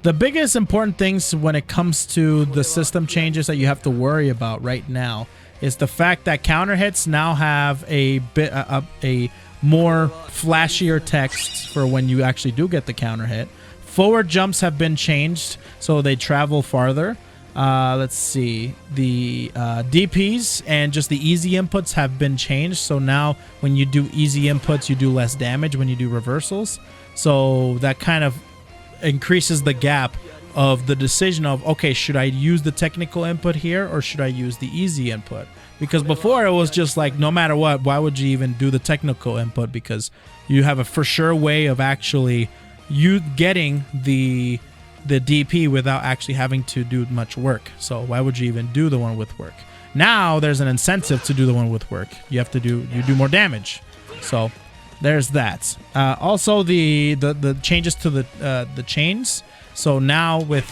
The biggest important things when it comes to the system changes that you have to worry about right now is the fact that counter hits now have a bit a more flashier text for when you actually do get the counter hit. Forward jumps have been changed, so they travel farther. Let's see. The DPs and just the easy inputs have been changed. So now when you do easy inputs, you do less damage when you do reversals. So that kind of increases the gap of the decision of, okay, should I use the technical input here or should I use the easy input? Because before it was just like, no matter what, why would you even do the technical input? Because you have a for sure way of actually you getting the DP without actually having to do much work. So why would you even do the one with work? Now there's an incentive to do the one with work. You do more damage. So there's that. Also the changes to the chains. So now with,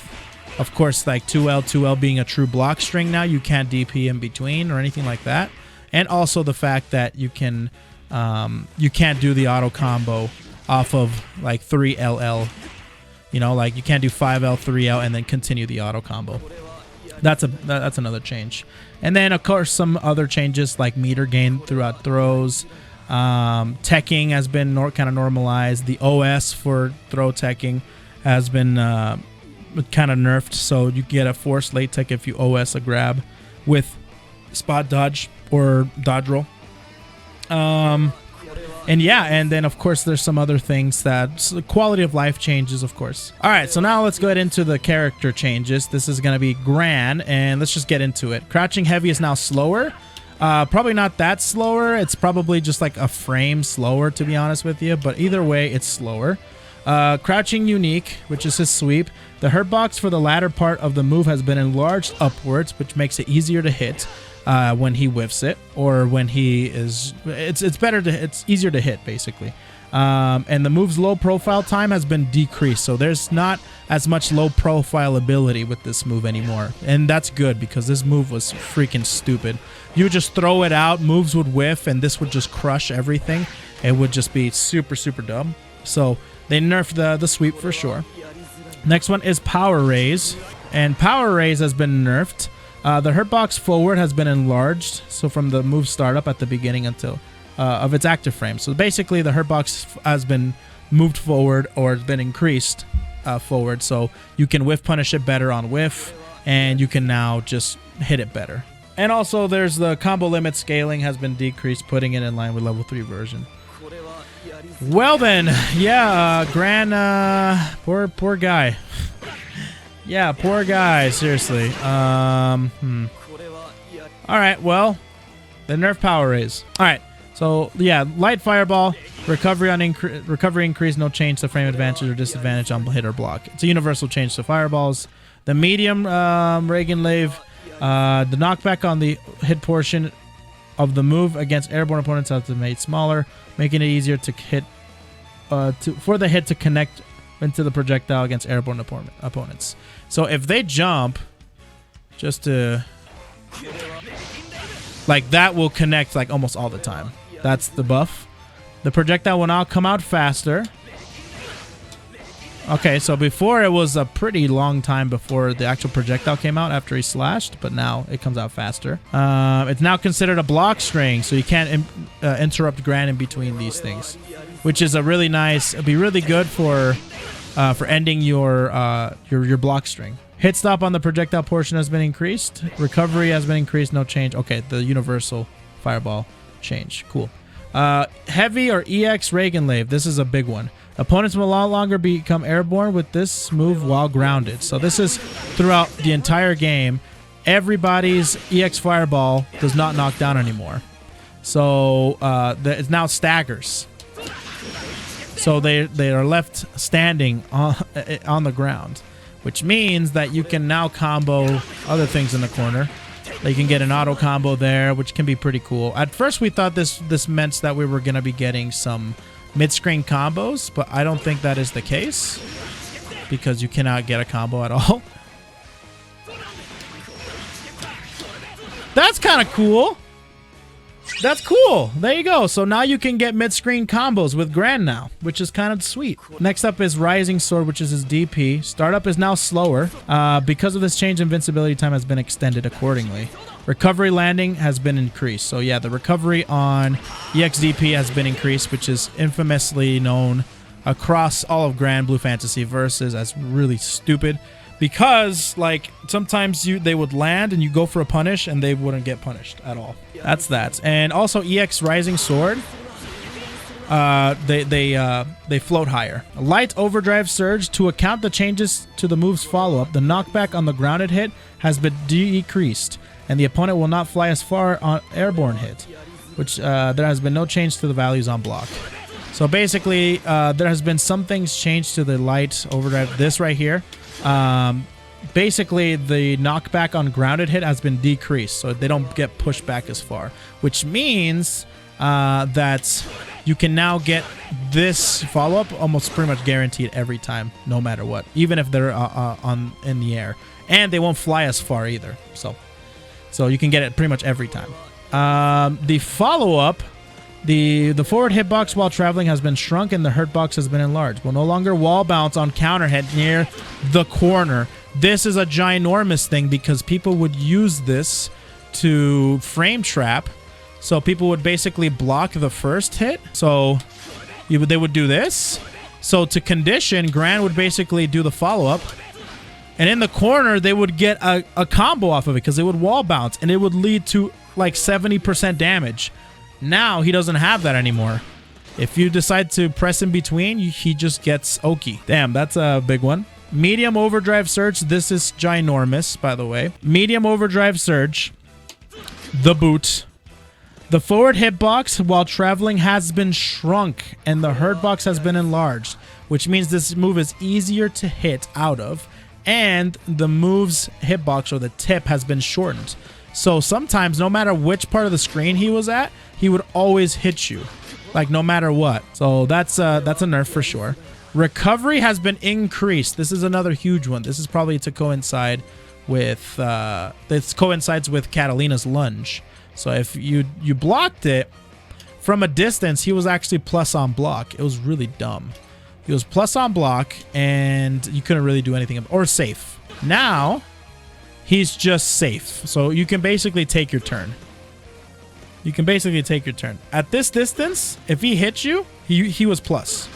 of course, like 2L being a true block string, now you can't DP in between or anything like that. And also the fact that you can't do the auto combo off of like 3LL. You know, like you can't do 5L, 3L, and then continue the auto combo. That's another change. And then, of course, some other changes like meter gain throughout throws. Teching has been kind of normalized. The OS for throw teching has been kind of nerfed. So you get a forced late tech if you OS a grab with spot dodge or dodge roll. And yeah, and then of course there's some other things that quality of life changes, of course. All right, so now let's go into the character changes. This is going to be Gran, and let's just get into it. Crouching heavy is now slower. Probably not that slower. It's probably just like a frame slower, to be honest with you. But either way, it's slower. Crouching unique, which is his sweep. The hurt box for the latter part of the move has been enlarged upwards, which makes it easier to hit. When he whiffs it, or when he is, it's easier to hit basically. And the move's low profile time has been decreased, so there's not as much low profile ability with this move anymore, and that's good because this move was freaking stupid. You would just throw it out, moves would whiff, and this would just crush everything. It would just be super dumb. So they nerfed the sweep for sure. Next one is Power Raise, and Power Raise has been nerfed. The hurt box forward has been enlarged, so from the move startup at the beginning until of its active frame. So basically the hurt box has been moved forward or has been increased forward, so you can whiff punish it better on whiff, and you can now just hit it better. And also there's the combo limit scaling has been decreased, putting it in line with level 3 version. Well then, yeah, Gran, poor guy. Yeah, poor guy, seriously. Alright, well, the nerf Power Raise. Alright, so yeah, light fireball, recovery increase, no change to frame advantage or disadvantage on hit or block. It's a universal change to fireballs. The medium Reagan Lave, the knockback on the hit portion of the move against airborne opponents has been made smaller, making it easier to hit for the hit to connect into the projectile against airborne opponents. So if they jump, just to like that will connect like almost all the time. That's the buff. The projectile will now come out faster. Okay, so before it was a pretty long time before the actual projectile came out after he slashed, but now it comes out faster. It's now considered a block string, so you can't interrupt Gran in between these things, which is a really nice. It'd be really good for ending your block string. Hit stop on the projectile portion has been increased. Recovery has been increased. No change. Okay, the universal fireball change. Cool. Heavy or EX Reagan Lave. This is a big one. Opponents will no longer become airborne with this move while grounded. So this is throughout the entire game. Everybody's EX Fireball does not knock down anymore. So it now staggers. So they are left standing on the ground, which means that you can now combo other things in the corner. You can get an auto combo there, which can be pretty cool. At first, we thought this meant that we were going to be getting some mid-screen combos, but I don't think that is the case because you cannot get a combo at all. That's kind of cool. That's cool. There you go. So now you can get mid-screen combos with Gran now, which is kind of sweet. Next up is Rising Sword, which is his DP. Startup is now slower. Because of this change, invincibility time has been extended accordingly. Recovery landing has been increased. So yeah, the recovery on EXDP has been increased, which is infamously known across all of Granblue Fantasy Versus as really stupid. Because, like, sometimes they would land and you go for a punish and they wouldn't get punished at all. That's that. And also EX Rising Sword, they float higher. Light Overdrive Surge, to account the changes to the move's follow-up, the knockback on the grounded hit has been decreased, and the opponent will not fly as far on airborne hit, which there has been no change to the values on block. So basically, there has been some things changed to the Light Overdrive. This right here. Basically the knockback on grounded hit has been decreased, so they don't get pushed back as far, which means that you can now get this follow-up almost pretty much guaranteed every time, no matter what, even if they're in the air, and they won't fly as far either, so you can get it pretty much every time. The follow-up, the forward hitbox while traveling has been shrunk and the hurt box has been enlarged. Will no longer wall bounce on counter hit near the corner. This is a ginormous thing because people would use this to frame trap. So people would basically block the first hit. So they would do this. So to condition, Gran would basically do the follow-up. And in the corner, they would get a combo off of it because it would wall bounce and it would lead to like 70% damage. Now he doesn't have that anymore. If you decide to press in between, he just gets Oki. Damn, that's a big one. Medium Overdrive Surge. This is ginormous, by the way. Medium Overdrive Surge. The boot. The forward hitbox while traveling has been shrunk and the hurt box has been enlarged, which means this move is easier to hit out of, and the move's hitbox or the tip has been shortened. So sometimes, no matter which part of the screen he was at, he would always hit you, like no matter what. So that's a nerf for sure. Recovery has been increased. This is another huge one. This is probably to coincide with this coincides with Katalina's lunge. So if you blocked it from a distance, he was actually plus on block. It was really dumb. He was plus on block and you couldn't really do anything, or safe. Now he's just safe. So you can basically take your turn. You can basically take your turn. At this distance, if he hits you, he was plus.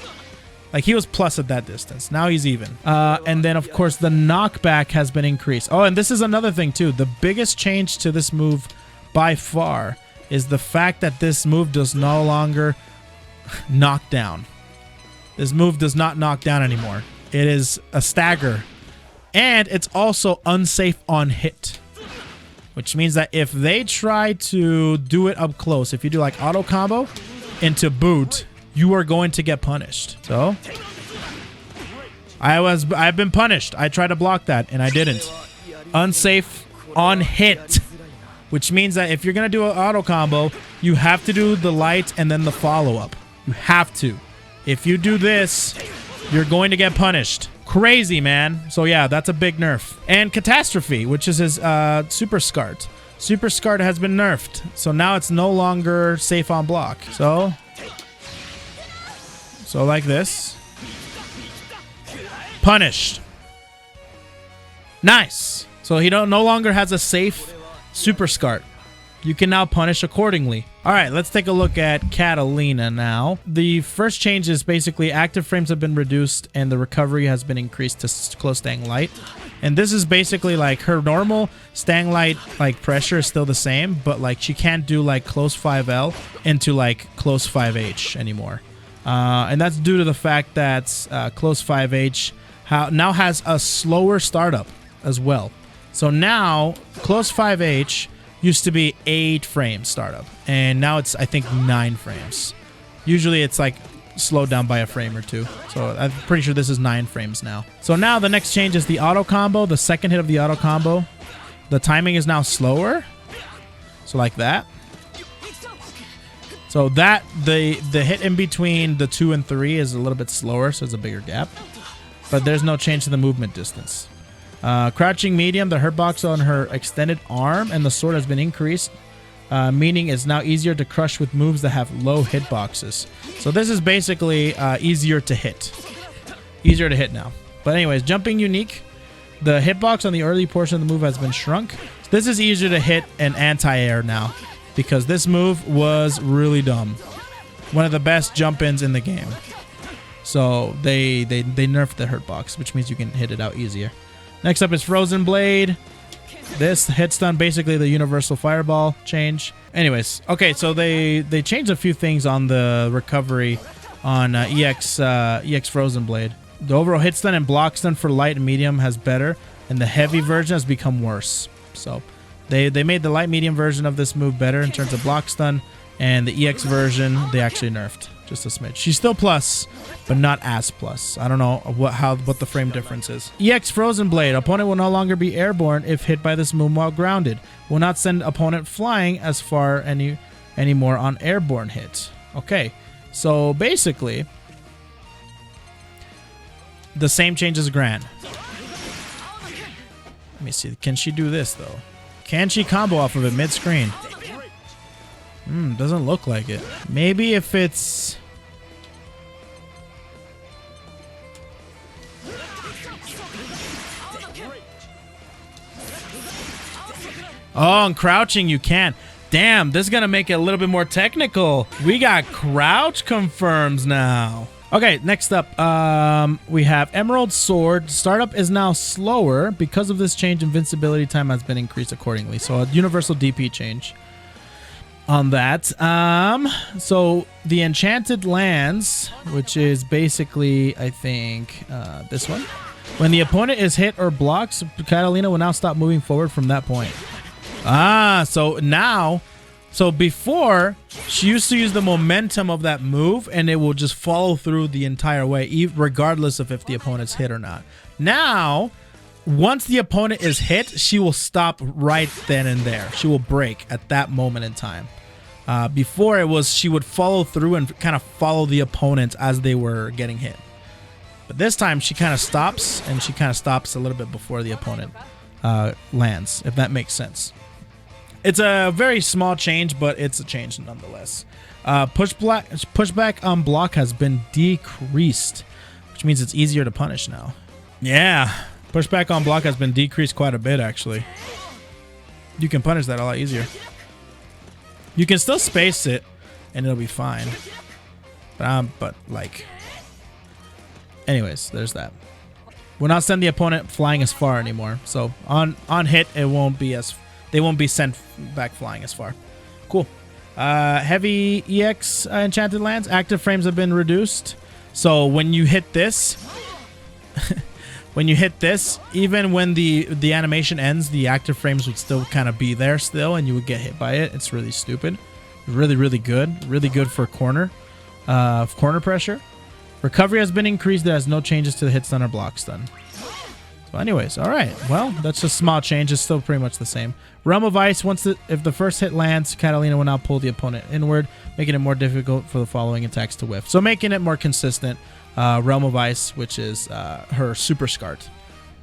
Like, he was plus at that distance. Now he's even. And then, of course, the knockback has been increased. Oh, and this is another thing, too. The biggest change to this move by far is the fact that this move does no longer knock down. This move does not knock down anymore. It is a stagger. And it's also unsafe on hit, which means that if they try to do it up close, if you do like auto combo into boot, you are going to get punished. So I've been punished. I tried to block that and I didn't. Unsafe on hit, which means that if you're going to do an auto combo, you have to do the light and then the follow-up. You have to. If you do this, you're going to get punished. Crazy, man. So yeah, that's a big nerf. And Catastrophe, which is his Super Scart. Super Scart has been nerfed. So now it's no longer safe on block. So like this. Punished. Nice. So he no longer has a safe Super Scart. You can now punish accordingly. All right, let's take a look at Katalina now. The first change is basically active frames have been reduced and the recovery has been increased to close staying light. And this is basically like her normal staying light like pressure is still the same, but like she can't do like close 5L into like close 5H anymore. And that's due to the fact that close 5H now has a slower startup as well. So now close 5H used to be 8 frames startup, and now it's, I think, 9 frames. Usually it's like slowed down by a frame or two. So I'm pretty sure this is 9 frames now. So now the next change is the auto combo. The second hit of the auto combo, the timing is now slower. So like that. So that the hit in between the 2 and 3 is a little bit slower, so it's a bigger gap. But there's no change to the movement distance. Crouching medium, the hurt box on her extended arm and the sword has been increased meaning it's now easier to crush with moves that have low hitboxes. So this is basically easier to hit. Easier to hit now. But anyways, jumping unique. The hitbox on the early portion of the move has been shrunk. So this is easier to hit an anti-air now, because this move was really dumb. One of the best jump-ins in the game. So they nerfed the hitbox, which means you can hit it out easier. Next up is Frozen Blade. This hit stun, basically the universal fireball change. Anyways, okay, so they changed a few things on the recovery on EX Frozen Blade. The overall hit stun and block stun for light and medium has better, and the heavy version has become worse. So they made the light medium version of this move better in terms of block stun, and the EX version they actually nerfed just a smidge. She's still plus, but not as plus. I don't know what the frame difference is. EX Frozen Blade. Opponent will no longer be airborne if hit by this move while grounded. Will not send opponent flying as far anymore on airborne hits. Okay, so basically the same change as Gran. Let me see. Can she do this though? Can she combo off of it mid-screen? Doesn't look like it. Maybe if it's... Oh, and crouching you can. Damn, this is going to make it a little bit more technical. We got crouch confirms now. Okay, next up, we have Emerald Sword. Startup is now slower. Because of this change, invincibility time has been increased accordingly. So a universal DP change on that. So the Enchanted Lands, which is basically, I think, this one. When the opponent is hit or blocks, Katalina will now stop moving forward from that point. So now... So before, she used to use the momentum of that move, and it will just follow through the entire way, regardless of if the opponent's hit or not. Now, once the opponent is hit, she will stop right then and there. She will break at that moment in time. Before, it was she would follow through and kind of follow the opponent as they were getting hit. But this time, she kind of stops, and she kind of stops a little bit before the opponent lands, if that makes sense. It's a very small change, but it's a change nonetheless. Pushback on block has been decreased, which means it's easier to punish now. Yeah, pushback on block has been decreased quite a bit, actually. You can punish that a lot easier. You can still space it, and it'll be fine. But like... Anyways, there's that. Will not send the opponent flying as far anymore. So on hit, it won't be as... They won't be sent back flying as far. Cool. Heavy EX Enchanted Lands. Active frames have been reduced. So when you hit this... even when the animation ends, the active frames would still kind of be there still, and you would get hit by it. It's really stupid. Really, really good. Really good for corner pressure. Recovery has been increased. There has no changes to the hit stun or block stun. So anyways, all right. Well, that's just small change. It's still pretty much the same. Realm of Ice. If the first hit lands, Katalina will now pull the opponent inward, making it more difficult for the following attacks to whiff. So making it more consistent. Realm of Ice, which is her super SCART,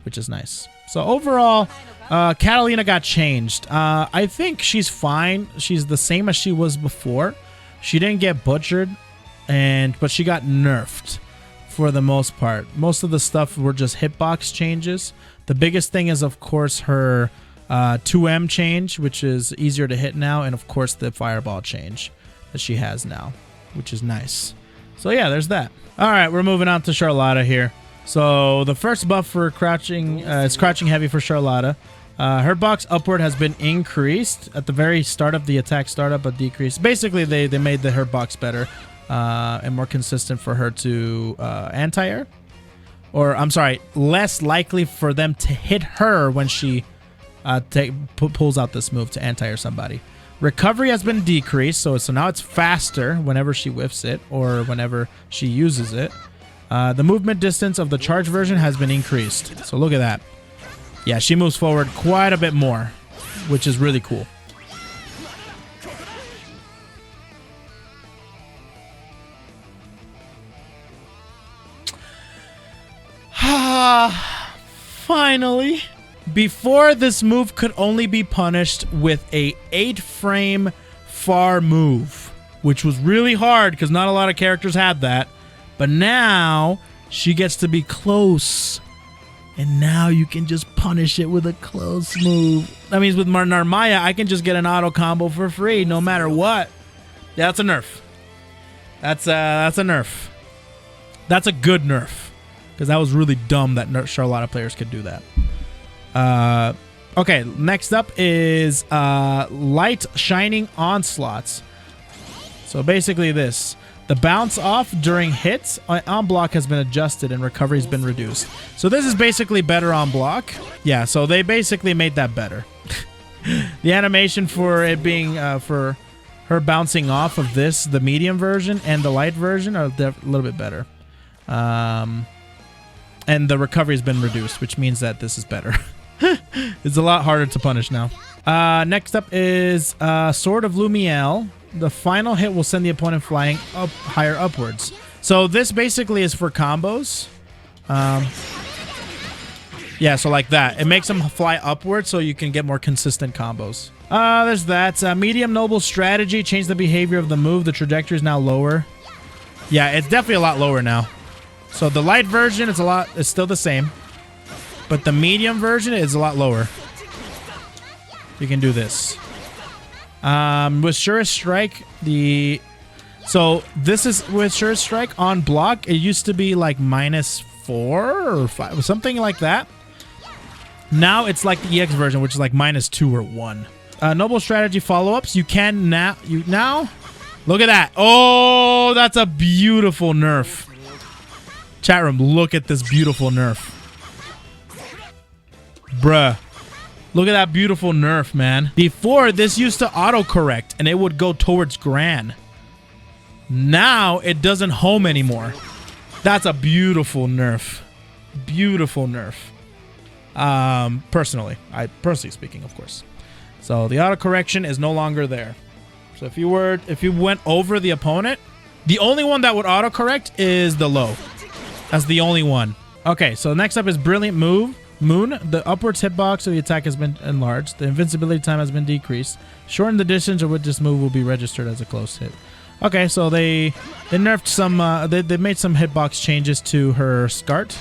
which is nice. So overall, Katalina got changed. I think she's fine. She's the same as she was before. She didn't get butchered, but she got nerfed for the most part. Most of the stuff were just hitbox changes. The biggest thing is, of course, her 2M change, which is easier to hit now, and of course the fireball change that she has now, which is nice. So yeah, there's that. All right, we're moving on to Charlotta here. So the first buff for crouching is crouching heavy for Charlotta. Her box upward has been increased at the very start of the attack startup, but decreased. Basically, they made the her box better and more consistent for her to anti-air. Or, I'm sorry, less likely for them to hit her when she pulls out this move to anti-air somebody. Recovery has been decreased, so now it's faster whenever she whiffs it or whenever she uses it. The movement distance of the charge version has been increased. So look at that. Yeah, she moves forward quite a bit more, which is really cool. Finally. Before, this move could only be punished with a 8-frame far move, which was really hard because not a lot of characters had that. But now she gets to be close, and now you can just punish it with a close move. That means with Narmaya, I can just get an auto combo for free no matter what. Yeah, that's a nerf. That's a nerf. That's a good nerf, because that was really dumb that Charlotta players could do that. Okay, next up is light shining onslaughts. So basically this. The bounce off during hits on block has been adjusted and recovery has been reduced. So this is basically better on block. Yeah, so they basically made that better. The animation for it being, for her bouncing off of this, the medium version and the light version are a little bit better. And the recovery has been reduced, which means that this is better. It's a lot harder to punish now. Next up is Sword of Lumiel. The final hit will send the opponent flying up higher upwards. So this basically is for combos. Yeah, so like that. It makes them fly upwards so you can get more consistent combos. There's that. Medium Noble Strategy. Change the behavior of the move. The trajectory is now lower. Yeah, it's definitely a lot lower now. So the light version is it's still the same. But the medium version is a lot lower. You can do this. With Surest Strike, so this is with Surest Strike on block. It used to be like -4 or 5, something like that. Now it's like the EX version, which is like -2 or 1. Noble Strategy follow-ups. You can now. Look at that. Oh, that's a beautiful nerf. Chat room, look at this beautiful nerf. Bruh. Look at that beautiful nerf, man. Before, this used to autocorrect, and it would go towards Gran. Now, it doesn't home anymore. That's a beautiful nerf. Beautiful nerf. Personally speaking, of course. So, the autocorrection is no longer there. So, if you went over the opponent, the only one that would autocorrect is the low. That's the only one. Okay, so next up is Brilliant Moon. The upwards hitbox of the attack has been enlarged. The invincibility time has been decreased. Shorten the distance of which this move will be registered as a close hit. Okay, so they nerfed some. They made some hitbox changes to her SCART.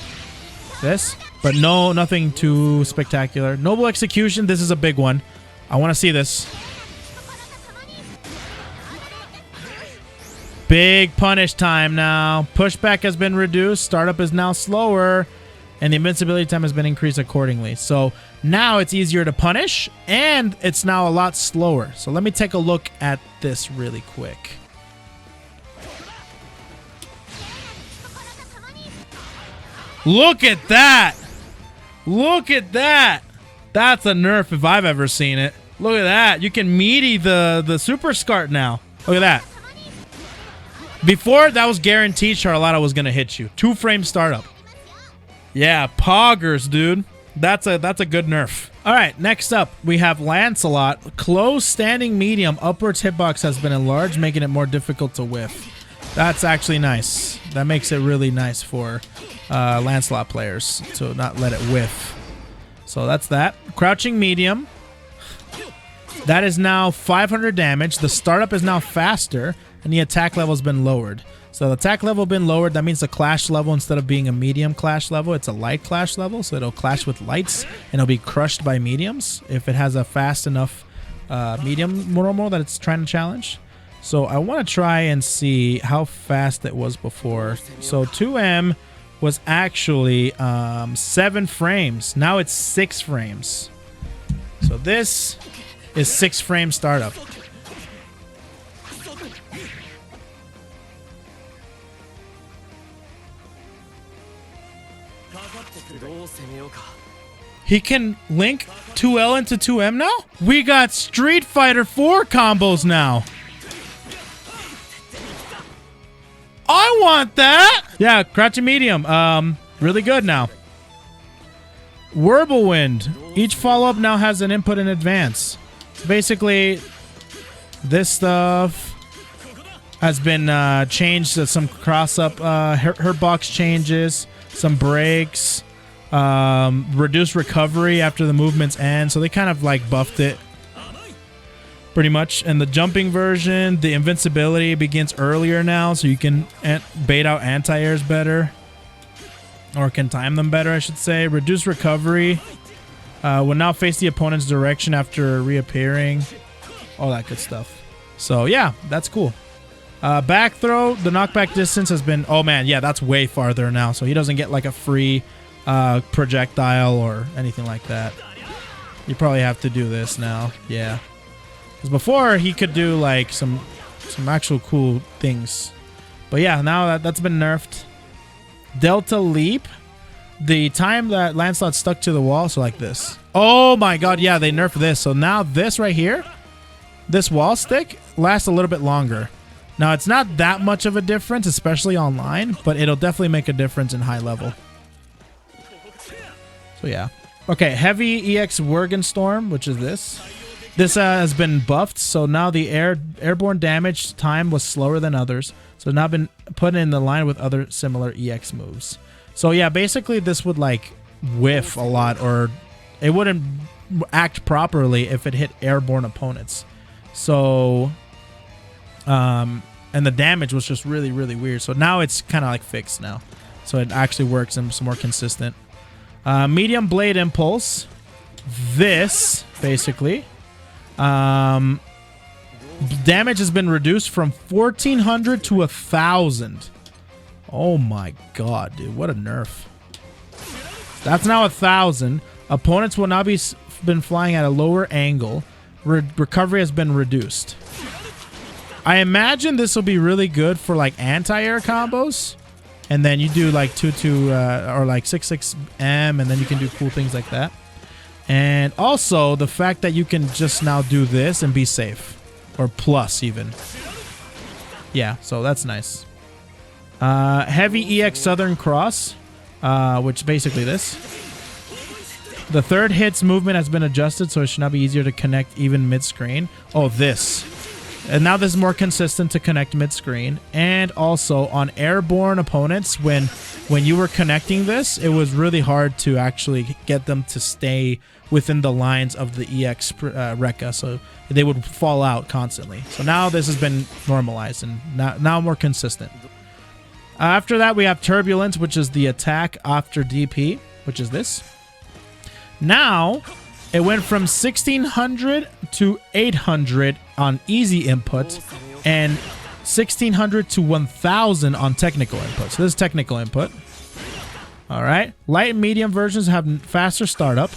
This, but nothing too spectacular. Noble Execution. This is a big one. I want to see this. Big punish time now. Pushback has been reduced. Startup is now slower. And the invincibility time has been increased accordingly. So now it's easier to punish, and it's now a lot slower. So let me take a look at this really quick. Look at that! Look at that! That's a nerf if I've ever seen it. Look at that. You can meaty the super SCART now. Look at that. Before, that was guaranteed Charlotta was going to hit you. 2-frame startup. Yeah, poggers, dude. That's a good nerf. All right, next up, we have Lancelot. Close standing medium. Upwards hitbox has been enlarged, making it more difficult to whiff. That's actually nice. That makes it really nice for Lancelot players to not let it whiff. So that's that. Crouching medium. That is now 500 damage. The startup is now faster, and the attack level has been lowered. So the attack level been lowered. That means the clash level, instead of being a medium clash level, it's a light clash level. So it'll clash with lights and it'll be crushed by mediums if it has a fast enough medium normal that it's trying to challenge. So I want to try and see how fast it was before. So 2M was actually 7 frames. Now it's 6 frames. So this is 6-frame startup. He can link 2L into 2M now? We got Street Fighter 4 combos now. I want that. Yeah, crouching medium. Really good now. Whirlwind. Each follow-up now has an input in advance. Basically, this stuff has been changed to some cross-up. Her box changes, some breaks. Reduced recovery after the movements end. So they kind of like buffed it pretty much. And the jumping version, the invincibility begins earlier now, so you can bait out anti-airs better. Or can time them better, I should say. Reduced recovery. Will now face the opponent's direction after reappearing. All that good stuff. So yeah, that's cool. Back throw, the knockback distance has been... Oh man, yeah, that's way farther now. So he doesn't get like a free projectile or anything like that. You probably have to do this now. Yeah. Because before he could do like some actual cool things. But yeah, now that's been nerfed. Delta leap. The time that Lancelot stuck to the wall, so like this. Oh my god, yeah, they nerfed this. So now this right here, this wall stick, lasts a little bit longer. Now, it's not that much of a difference, especially online, but it'll definitely make a difference in high level. So yeah. Okay, heavy EX Worgen Storm, which is this. This has been buffed, so now the airborne damage time was slower than others. So now been put in the line with other similar EX moves. So yeah, basically this would like whiff a lot, or it wouldn't act properly if it hit airborne opponents. So, and the damage was just really, really weird. So now it's kind of like fixed now. So it actually works and it's more consistent. Medium Blade Impulse. This, basically. Damage has been reduced from 1,400 to 1,000. Oh my god, dude. What a nerf. That's now 1,000. Opponents will now been flying at a lower angle. Recovery has been reduced. I imagine this will be really good for like anti-air combos. And then you do like 2-2 or like 6-6M, and then you can do cool things like that. And also the fact that you can just now do this and be safe. Or plus even. Yeah, so that's nice. Heavy EX Southern Cross, which basically this. The third hit's movement has been adjusted, so it should now be easier to connect even mid-screen. Oh, this. And now this is more consistent to connect mid-screen. And also on airborne opponents, when you were connecting this, it was really hard to actually get them to stay within the lines of the EX Rekka, so they would fall out constantly. So now this has been normalized and now more consistent. After that, we have Turbulence, which is the attack after DP, which is this. Now, it went from 1,600 to 800 on easy input and 1,600 to 1,000 on technical input. So this is technical input. All right. Light and medium versions have faster startup.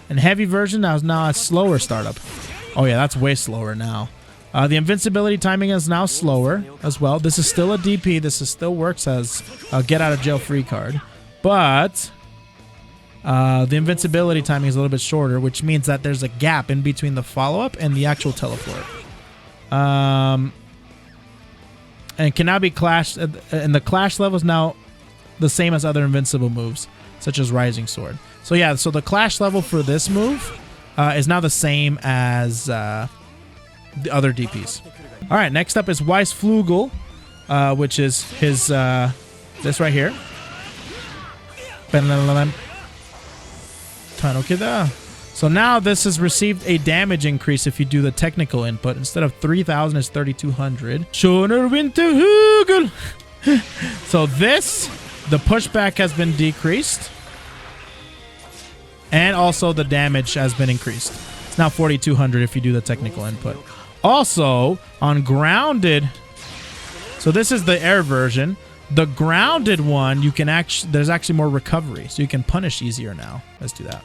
And heavy version is now a slower startup. Oh yeah, that's way slower now. The invincibility timing is now slower as well. This is still a DP. This is still works as a get out of jail free card. But the invincibility timing is a little bit shorter, which means that there's a gap in between the follow-up and the actual teleport. And can now be clashed. And the clash level is now the same as other invincible moves, such as Rising Sword. So yeah, so the clash level for this move is now the same as the other DPs. All right, next up is Weiss Flugel, which is his this right here. So now this has received a damage increase if you do the technical input. Instead of 3,000, it's 3,200. So this, the pushback has been decreased. And also the damage has been increased. It's now 4,200 if you do the technical input. Also, on grounded, so this is the air version. The grounded one, you can actually, there's actually more recovery, so you can punish easier now. Let's do that.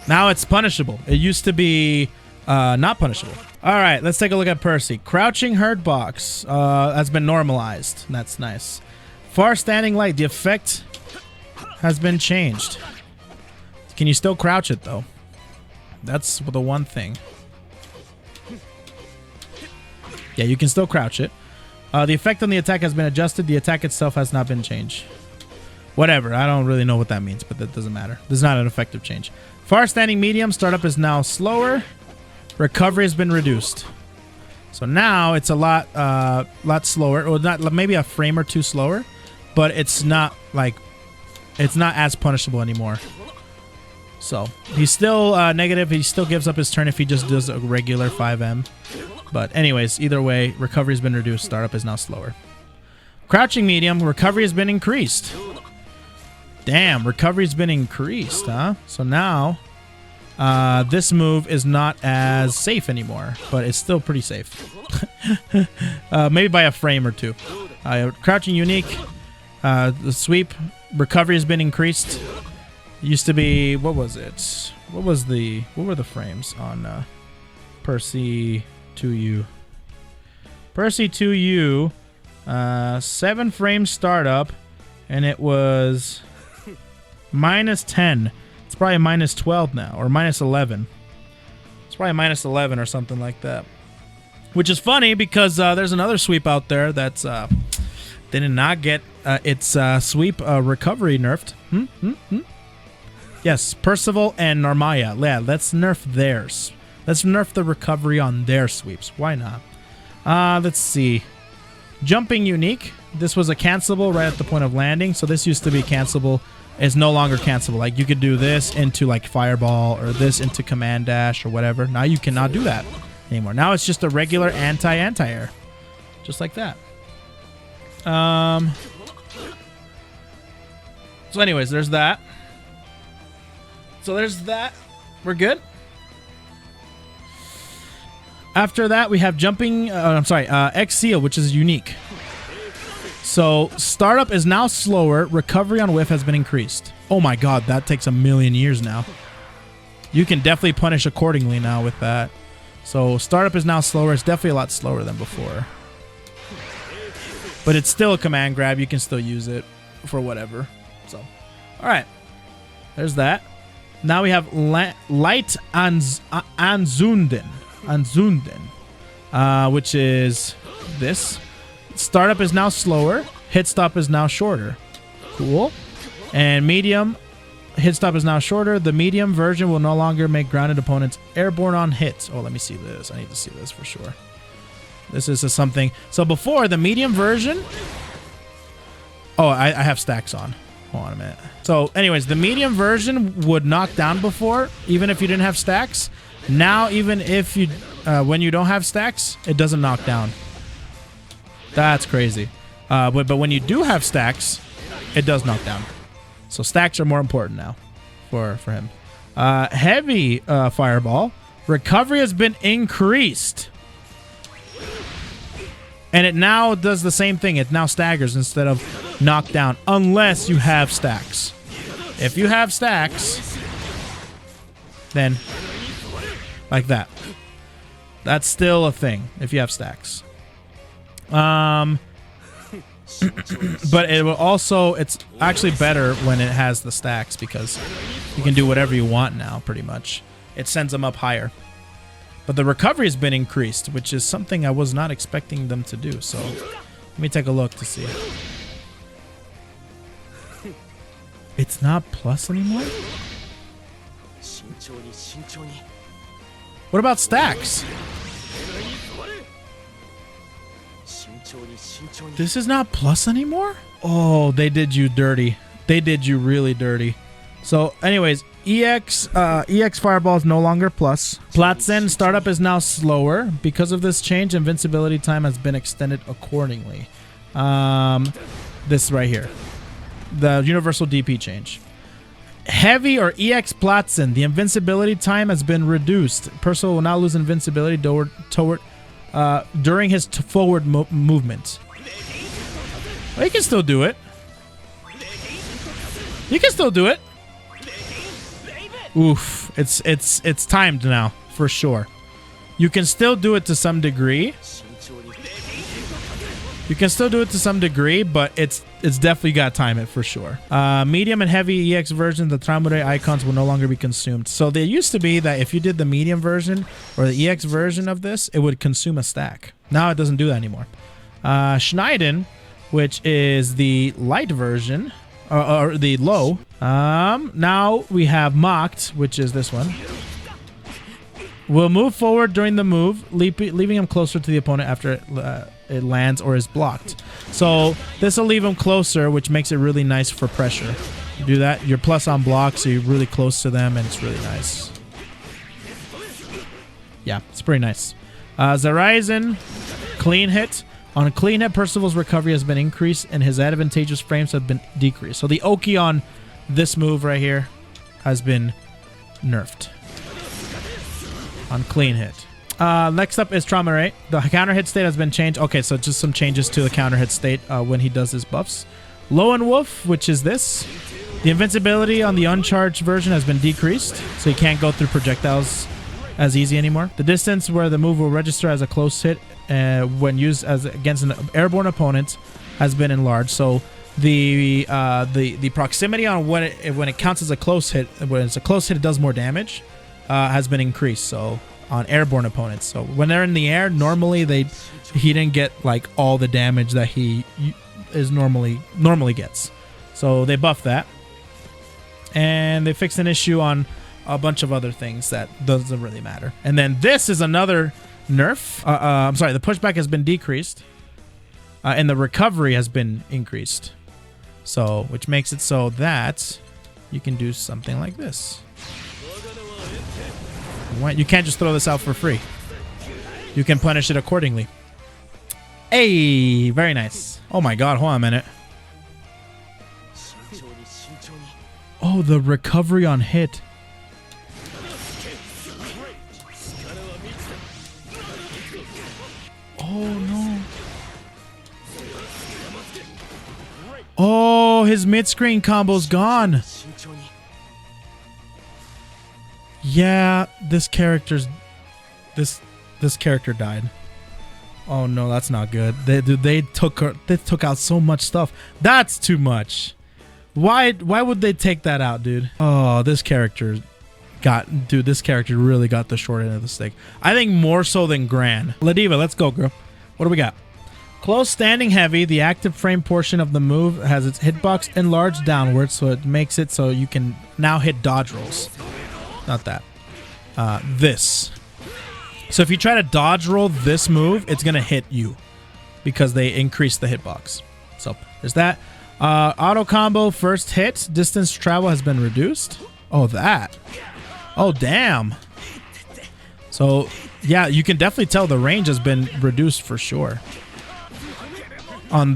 Now it's punishable. It used to be not punishable. All right, let's take a look at Percy. Crouching hurt box has been normalized. That's nice. Far standing light, the effect has been changed. Can you still crouch it though? That's the one thing. Yeah, you can still crouch it. The effect on the attack has been adjusted. The attack itself has not been changed. Whatever. I don't really know what that means, but that doesn't matter. This is not an effective change. Far standing medium. Startup is now slower. Recovery has been reduced. So now it's a lot slower. Or not, maybe a frame or two slower. But it's not like it's not as punishable anymore. So he's still negative. He still gives up his turn if he just does a regular 5M. But anyways, either way, recovery has been reduced. Startup is now slower. Crouching medium, recovery has been increased. Damn, recovery has been increased, huh? So now this move is not as safe anymore, but it's still pretty safe. Maybe by a frame or two. Crouching unique, the sweep, recovery has been increased. It used to be, what was it? What were the frames on Percy 2U? Percy 2U, 7 frames startup, and it was minus 10. It's probably minus 12 now, or minus 11. It's probably minus 11 or something like that. Which is funny because there's another sweep out there that's did not get its sweep recovery nerfed. Yes, Percival and Narmaya. Yeah, let's nerf theirs. Let's nerf the recovery on their sweeps. Why not? Let's see. Jumping unique. This was a cancelable right at the point of landing. So this used to be cancelable. It's no longer cancelable. Like you could do this into like fireball or this into command dash or whatever. Now you cannot do that anymore. Now it's just a regular anti-air. Just like that. So anyways, there's that. So there's that. We're good. After that, we have jumping. X seal, which is unique. So startup is now slower. Recovery on whiff has been increased. Oh my god, that takes a million years now. You can definitely punish accordingly now with that. So startup is now slower. It's definitely a lot slower than before. But it's still a command grab. You can still use it for whatever. So, all right. There's that. Now we have light Anzunden, which is this. Startup is now slower. Hit stop is now shorter. Cool. And medium, hit stop is now shorter. The medium version will no longer make grounded opponents airborne on hits. Oh, let me see this. I need to see this for sure. This is something. So before, the medium version. Oh, I have stacks on. Hold on a minute. So anyways, the medium version would knock down before, even if you didn't have stacks. Now, even if you, when you don't have stacks, it doesn't knock down. That's crazy. But when you do have stacks, it does knock down. So stacks are more important now for him. Heavy fireball. Recovery has been increased. And it now does the same thing. It now staggers instead of knockdown, unless you have stacks. If you have stacks, then like that. That's still a thing if you have stacks. But it will also, it's actually better when it has the stacks because you can do whatever you want now, pretty much. It sends them up higher. But the recovery has been increased, which is something I was not expecting them to do. So let me take a look to see. It's not plus anymore? What about stacks? This is not plus anymore? Oh, they did you dirty. They did you really dirty. So anyways, EX Fireball is no longer plus. Platzen startup is now slower. Because of this change, invincibility time has been extended accordingly. This right here. The universal DP change. Heavy or EX Platzen, the invincibility time has been reduced. Percival will now lose invincibility during his forward movement. Well, he can still do it. He can still do it. Oof, it's timed now for sure. You can still do it to some degree. You can still do it to some degree, but it's definitely got to time it for sure. Medium and heavy EX version, the Tramure icons will no longer be consumed. So there used to be that if you did the medium version or the EX version of this, it would consume a stack. Now it doesn't do that anymore. Schneiden, which is the light version, or the low. Now we have mocked, which is this one. Will move forward during the move, leaving him closer to the opponent after it lands or is blocked. So this will leave him closer, which makes it really nice for pressure. You do that. You're plus on block, so you're really close to them, and it's really nice. Yeah, it's pretty nice. Zerizon, clean hit. On a clean hit, Percival's recovery has been increased, and his advantageous frames have been decreased. So the Oki on this move right here has been nerfed. On clean hit. Next up is Trauma Rate. The counter hit state has been changed. Okay, so just some changes to the counter hit state when he does his buffs. Lowain Wolf, which is this. The invincibility on the uncharged version has been decreased, so you can't go through projectiles as easy anymore. The distance where the move will register as a close hit when used as against an airborne opponent has been enlarged. So the proximity on when it counts as a close hit, when it's a close hit, it does more damage, has been increased. So on airborne opponents, so when they're in the air, normally he didn't get like all the damage that he is normally gets. So they buffed that, and they fixed an issue on a bunch of other things that doesn't really matter. And then this is another nerf. I'm sorry, the pushback has been decreased, and the recovery has been increased. So, which makes it so that you can do something like this. You can't just throw this out for free. You can punish it accordingly. Hey, very nice. Oh my god, hold on a minute. Oh, the recovery on hit. Oh no. Oh, his mid-screen combo's gone. Yeah, this character died. Oh no, that's not good. They took out so much stuff. That's too much. Why would they take that out, dude? Oh, this character really got the short end of the stick. I think more so than Gran. Ladiva, let's go, girl. What do we got? Close standing heavy. The active frame portion of the move has its hitbox enlarged downwards, so it makes it so you can now hit dodge rolls. Not that. This. So if you try to dodge roll this move, it's going to hit you because they increase the hitbox. So there's that. Auto combo first hit. Distance travel has been reduced. Oh, that. Oh, damn. So, yeah, you can definitely tell the range has been reduced for sure. On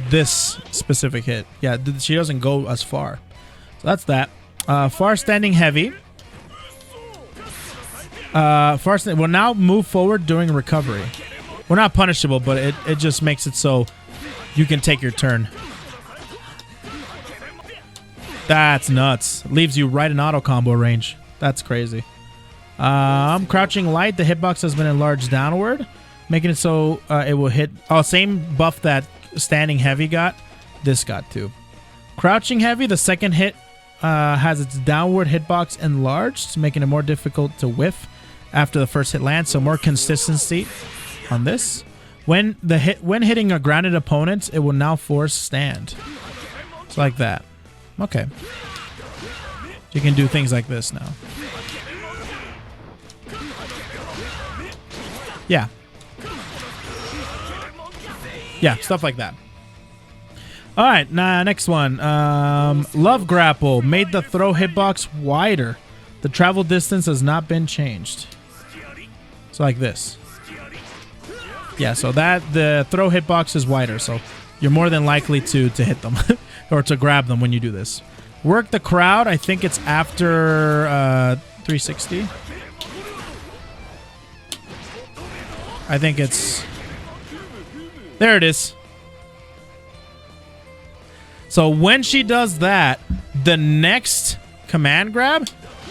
this specific hit. Yeah, she doesn't go as far. So that's that. Far standing heavy. Will now move forward during recovery. We're not punishable, but it just makes it so you can take your turn. That's nuts. Leaves you right in auto combo range. That's crazy. Crouching light. The hitbox has been enlarged downward, making it so it will hit. Oh, same buff that standing heavy got. This got too. Crouching heavy. The second hit has its downward hitbox enlarged, making it more difficult to whiff after the first hit lands. So more consistency on this. When hitting a grounded opponent, it will now force stand. It's like that. Okay. You can do things like this now. Yeah. Yeah, stuff like that. All right, next one. Love Grapple made the throw hitbox wider. The travel distance has not been changed. It's like this. Yeah, so the throw hitbox is wider, so you're more than likely to hit them or to grab them when you do this. Work the crowd. I think it's after 360. I think it's... There it is. So when she does that, the next command grab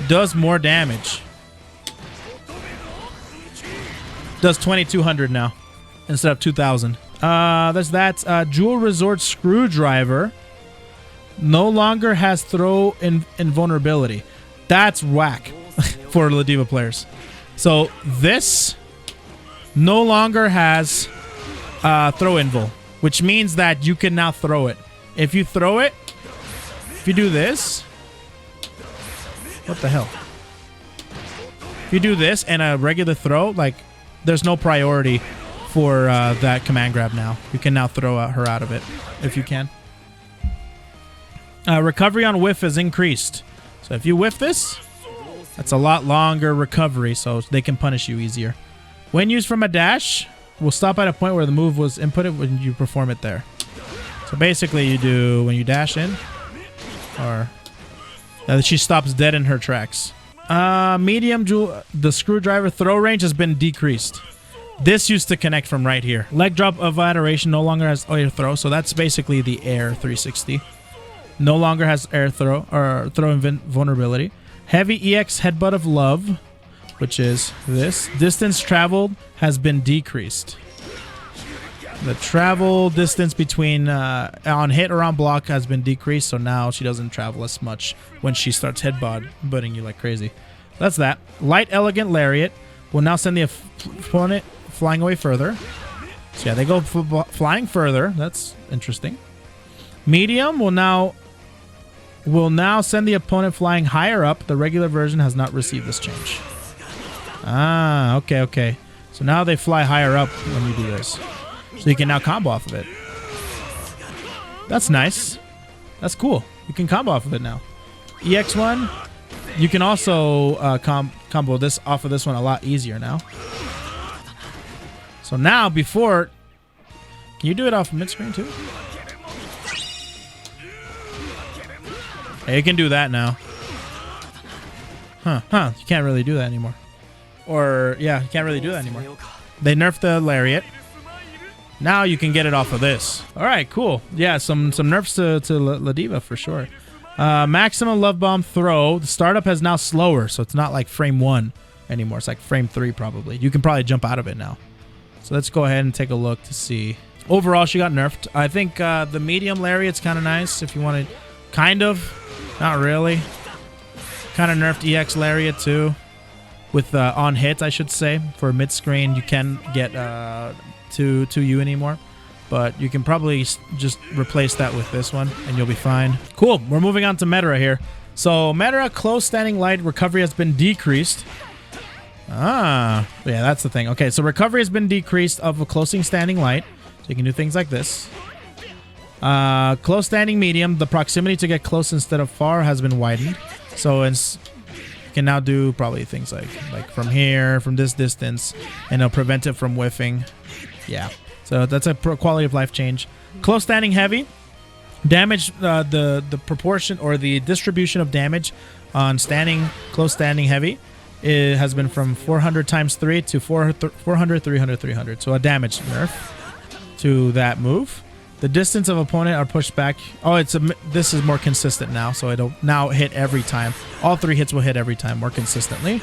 does more damage. Does 2200 now instead of 2000. There's that. Jewel Resort Screwdriver no longer has throw invulnerability. That's whack for Ladiva players. So this no longer has throw invul, which means that you can now throw it. If you throw it, if you do this, what the hell? If you do this and a regular throw, like, there's no priority for that command grab now. You can now throw her out of it if you can. Recovery on whiff is increased. So if you whiff this, that's a lot longer recovery, so they can punish you easier. When used from a dash, will stop at a point where the move was inputted when you perform it there. So basically you do when you dash in, or she stops dead in her tracks. Medium jewel, the screwdriver throw range has been decreased. This used to connect from right here. Leg drop of adoration no longer has air throw, so that's basically the air 360. No longer has air throw or throw vulnerability. Heavy EX headbutt of love, which is this. Distance traveled has been decreased. The travel distance between on hit or on block has been decreased, so now she doesn't travel as much when she starts headbutting you like crazy. That's that. Light elegant lariat will now send the opponent flying away further. So yeah, they go flying further. That's interesting. Medium will now send the opponent flying higher up. The regular version has not received this change. Ah, okay. So now they fly higher up when you do this. So you can now combo off of it. That's nice. That's cool. You can combo off of it now. EX1, you can also combo this off of this one a lot easier now. So now before, can you do it off mid-screen too? Yeah, you can do that now. Huh. You can't really do that anymore. Or, yeah, you can't really do that anymore. They nerfed the lariat. Now you can get it off of this. All right, cool. Yeah, some nerfs to Ladiva for sure. Maximum love bomb throw. The startup is now slower, so it's not like frame 1 anymore. It's like frame 3 probably. You can probably jump out of it now. So let's go ahead and take a look to see. Overall, she got nerfed. I think the medium lariat's kind of nice if you want to. Kind of. Not really. Kind of nerfed EX lariat too. With on hit, I should say. For mid-screen, you can get to you anymore. But you can probably just replace that with this one, and you'll be fine. Cool. We're moving on to Metera here. So Metera close standing light recovery has been decreased. Ah, yeah, that's the thing. Okay, so recovery has been decreased of a closing standing light. So you can do things like this. Close standing medium, the proximity to get close instead of far has been widened. So you can now do probably things like from here, from this distance, and it'll prevent it from whiffing. Yeah, so that's a quality of life change. Close standing heavy, damage, the proportion or the distribution of damage on close standing heavy. It has been from 400 times 3 to 400, 300, 300. So a damage nerf to that move. The distance of opponent are pushed back. Oh, this is more consistent now, so it'll now hit every time. All 3 hits will hit every time more consistently.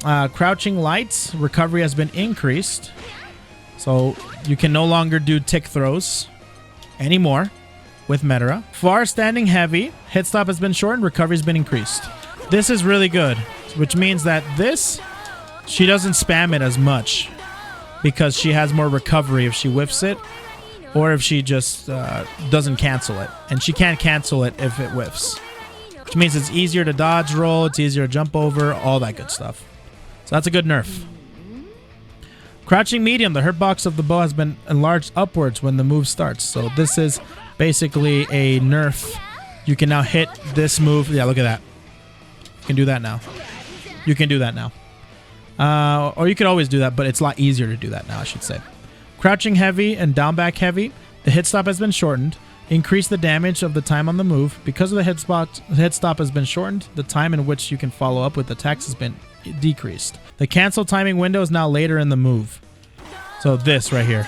Crouching lights recovery has been increased, so you can no longer do tick throws anymore with Metera. Far standing heavy hit stop has been shortened. Recovery has been increased. This is really good, which means that she doesn't spam it as much because she has more recovery if she whiffs it. Or if she just doesn't cancel it. And she can't cancel it if it whiffs. Which means it's easier to dodge roll, it's easier to jump over, all that good stuff. So that's a good nerf. Crouching medium, the hurt box of the bow has been enlarged upwards when the move starts. So this is basically a nerf. You can now hit this move. Yeah, look at that. You can do that now. You can do that now. Or you could always do that, but it's a lot easier to do that now, I should say. Crouching heavy and down back heavy, the hit stop has been shortened. Increase the damage of the time on the move. Because of the hit stop has been shortened, the time in which you can follow up with attacks has been decreased. The cancel timing window is now later in the move. So this right here.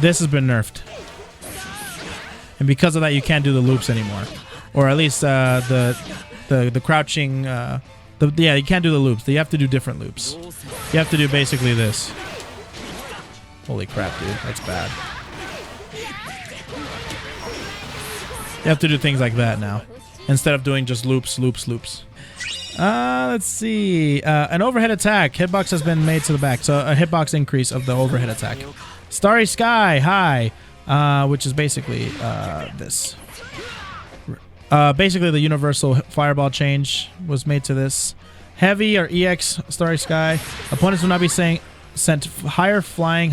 This has been nerfed. And because of that, you can't do the loops anymore. Or at least the crouching... yeah, you can't do the loops. You have to do different loops. You have to do basically this. Holy crap, dude. That's bad. You have to do things like that now. Instead of doing just loops. Let's see. An overhead attack. Hitbox has been made to the back. So a hitbox increase of the overhead attack. Starry Sky. High. Which is basically this. Basically the universal fireball change was made to this. Heavy or EX Starry Sky. Opponents will not be sent flying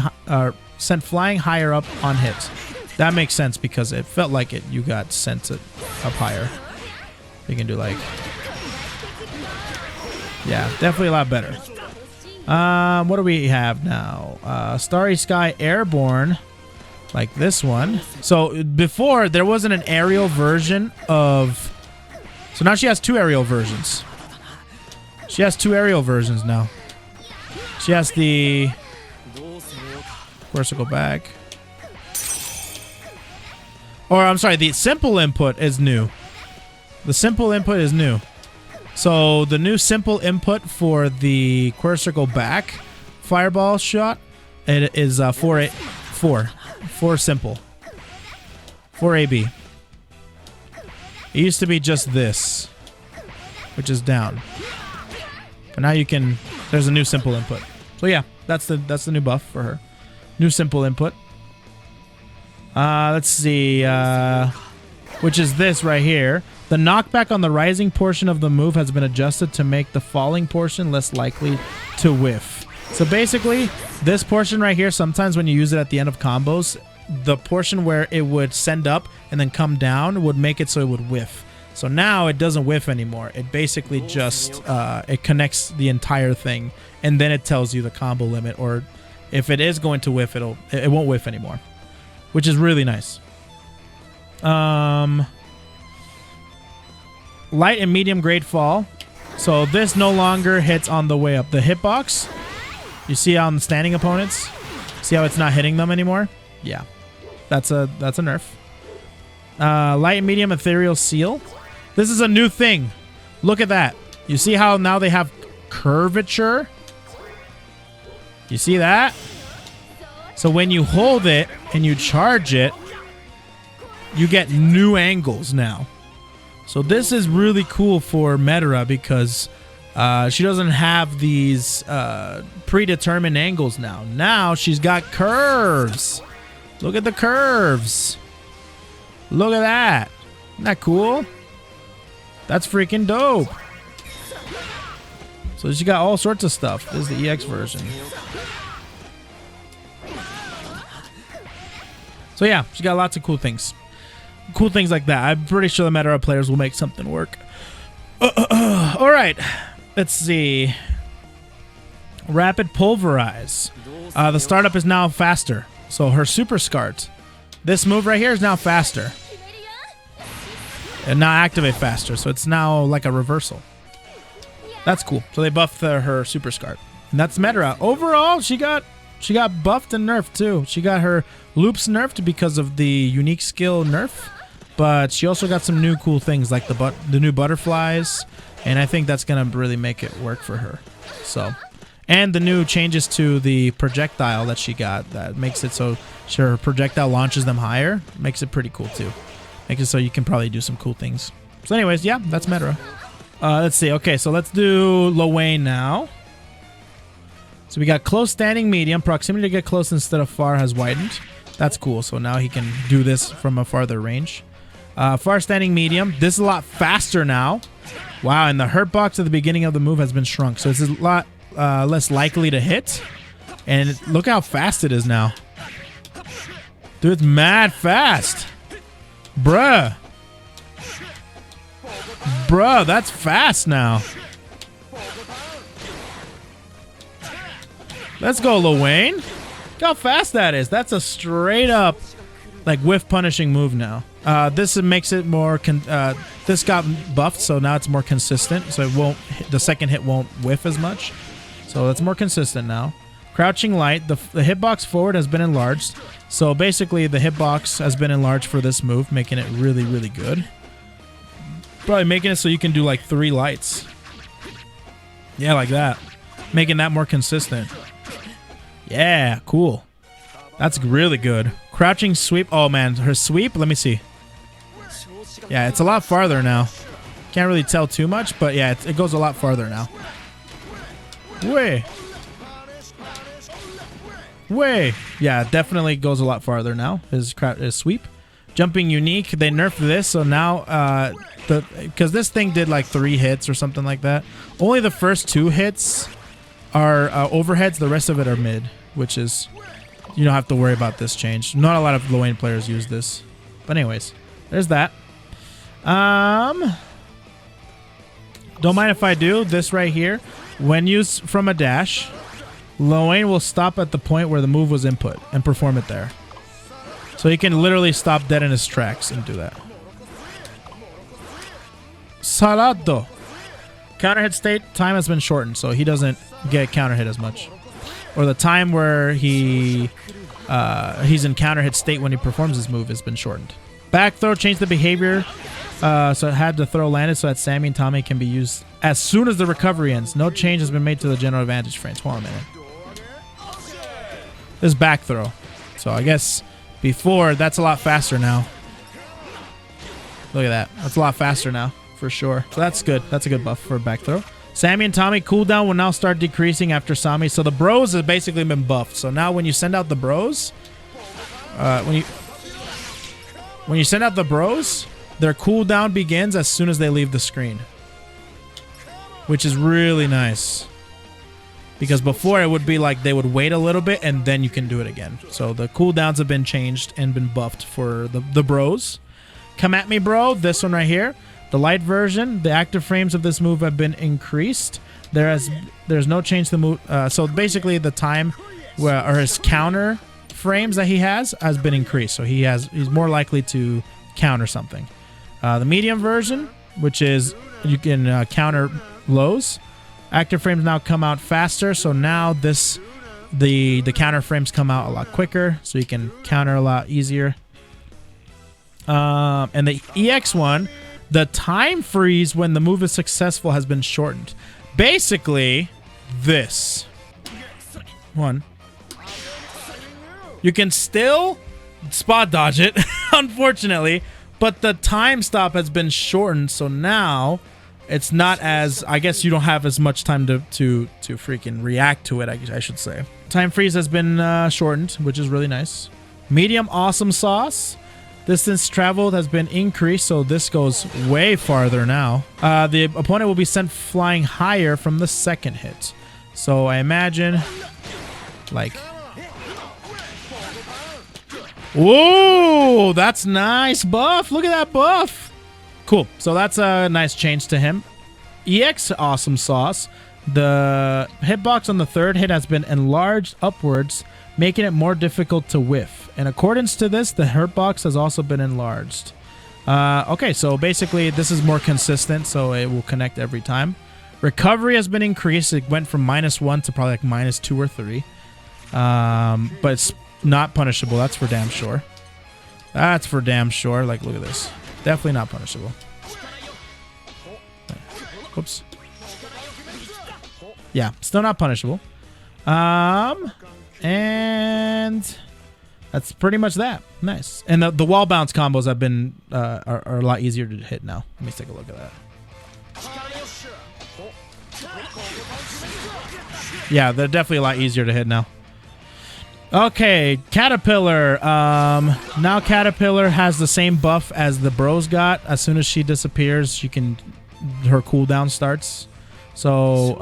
higher up on hit. That makes sense because it felt like you got sent it up higher. You can do like... Yeah, definitely a lot better. What do we have now? Starry Sky Airborne. Like this one. So before, there wasn't an aerial version of... So now she has 2 aerial versions. She has 2 aerial versions now. She has the... Of course, I'll go back. Or, I'm sorry, the simple input is new. The simple input is new. So, the new simple input for the quarter circle back fireball shot, it is 4 simple. 4 AB. It used to be just this, which is down. But now you can, there's a new simple input. So yeah, that's the new buff for her. New simple input. Let's see, which is this right here. The knockback on the rising portion of the move has been adjusted to make the falling portion less likely to whiff. So basically, this portion right here, sometimes when you use it at the end of combos, the portion where it would send up and then come down would make it so it would whiff. So now it doesn't whiff anymore. It basically just, it connects the entire thing, and then it tells you the combo limit, or if it is going to whiff, it won't whiff anymore, which is really nice. Light and medium grade fall. So this no longer hits on the way up. The hitbox, you see on the standing opponents, see how it's not hitting them anymore? Yeah, that's a nerf. Light and medium ethereal seal. This is a new thing. Look at that. You see how now they have curvature? You see that? So when you hold it and you charge it, you get new angles now. So this is really cool for Metera because she doesn't have these predetermined angles now. Now she's got curves. Look at the curves. Look at that. Isn't that cool? That's freaking dope. So she got all sorts of stuff. This is the EX version. So yeah, she got lots of cool things. Cool things like that. I'm pretty sure the Metera players will make something work. All right. Let's see. Rapid Pulverize. The startup is now faster. So her Super Scart. This move right here is now faster. And now activate faster. So it's now like a reversal. That's cool. So they buffed her Super Scart. And that's Metera. Overall, she got buffed and nerfed too. She got her loops nerfed because of the unique skill nerf. But she also got some new cool things like the new butterflies, and I think that's gonna really make it work for her. So, and the new changes to the projectile that she got that makes it so her projectile launches them higher. Makes it pretty cool too. Makes it so you can probably do some cool things. So, anyways, yeah, that's Metera. Let's see. Okay, so let's do Lowain now. So we got close, standing, medium. Proximity to get close instead of far has widened. That's cool. So now he can do this from a farther range. Far standing medium. This is a lot faster now. Wow, and the hurt box at the beginning of the move has been shrunk. So it's a lot less likely to hit. And look how fast it is now. Dude, it's mad fast. Bruh. Bruh, that's fast now. Let's go, Lowain. Look how fast that is. That's a straight up like whiff punishing move now. This makes it more this got buffed, so now it's more consistent, so it won't the second hit won't whiff as much, so it's more consistent now. Crouching light, the hitbox forward has been enlarged, so basically the hitbox has been enlarged for this move, making it really, really good. Probably making it so you can do like 3 lights. Yeah, like that, making that more consistent. Yeah, cool. That's really good. Crouching sweep. Oh man, her sweep, let me see. Yeah, it's a lot farther now. Can't really tell too much, but yeah, it goes a lot farther now. Way. Yeah, it definitely goes a lot farther now. His sweep. Jumping unique. They nerfed this, so now because this thing did like 3 hits or something like that. Only the first 2 hits are overheads. The rest of it are mid, which is you don't have to worry about this change. Not a lot of Lowain players use this. But anyways, there's that. Don't mind if I do. This right here. When used from a dash, Lowain will stop at the point where the move was input and perform it there. So he can literally stop dead in his tracks and do that. Salado. Counter hit state time has been shortened, so he doesn't get counter hit as much. Or the time where he's in counter hit state when he performs his move has been shortened. Back throw changed the behavior, so it had the throw landed so that Sammy and Tommy can be used as soon as the recovery ends. No change has been made to the general advantage frames. Hold on a minute. This back throw. So I guess before, that's a lot faster now. Look at that. That's a lot faster now, for sure. So that's good. That's a good buff for back throw. Sammy and Tommy cooldown will now start decreasing after Sammy. So the bros have basically been buffed. So now when you send out the bros, when you send out the bros, their cooldown begins as soon as they leave the screen, which is really nice. Because before it would be like they would wait a little bit and then you can do it again. So the cooldowns have been changed and been buffed for the bros. Come at me, bro. This one right here. The light version, the active frames of this move have been increased. There's no change to the move. So basically the time or his counter frames that he has been increased. So he's more likely to counter something. The medium version, which is you can counter lows. Active frames now come out faster, so now the counter frames come out a lot quicker, so you can counter a lot easier. And the EX one, the time freeze when the move is successful has been shortened. Basically, this one. You can still spot dodge it, unfortunately, but the time stop has been shortened, so now it's not as, I guess you don't have as much time to freaking react to it, I should say. Time freeze has been shortened, which is really nice. Medium awesome sauce. Distance traveled has been increased, so this goes way farther now. The opponent will be sent flying higher from the second hit. So I imagine, like... Whoa! That's nice buff! Look at that buff! Cool. So that's a nice change to him. EX awesome sauce. The hitbox on the third hit has been enlarged upwards, making it more difficult to whiff. In accordance to this, the hitbox has also been enlarged. Okay, so basically this is more consistent, so it will connect every time. Recovery has been increased. It went from -1 to probably like -2 or 3. But it's not punishable. That's for damn sure. That's for damn sure. Like, look at this. Definitely not punishable. Whoops. Yeah, still not punishable. And that's pretty much that. Nice. And the wall bounce combos have been are a lot easier to hit now. Let me take a look at that. Yeah, they're definitely a lot easier to hit now. Okay, Caterpillar. Now Caterpillar has the same buff as the bros got. As soon as she disappears, her cooldown starts. So,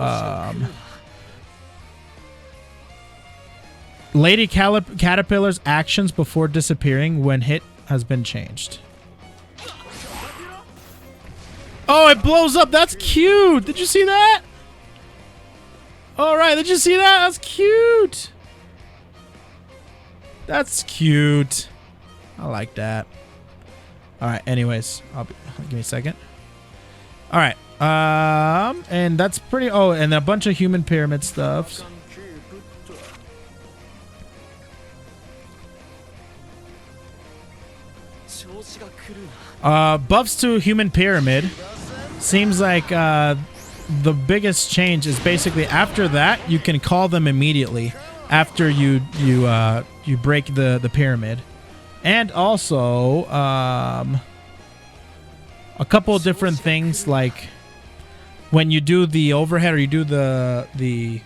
Lady Caterpillar's actions before disappearing when hit has been changed. Oh, it blows up. That's cute. Did you see that? All right, did you see that? That's cute. That's cute. I like that. All right. Anyways, give me a second. All right. And that's pretty. Oh, and a bunch of human pyramid stuff. Buffs to human pyramid. Seems like the biggest change is basically after that you can call them immediately after you break the pyramid, and also a couple of different things, like when you do the overhead or you do the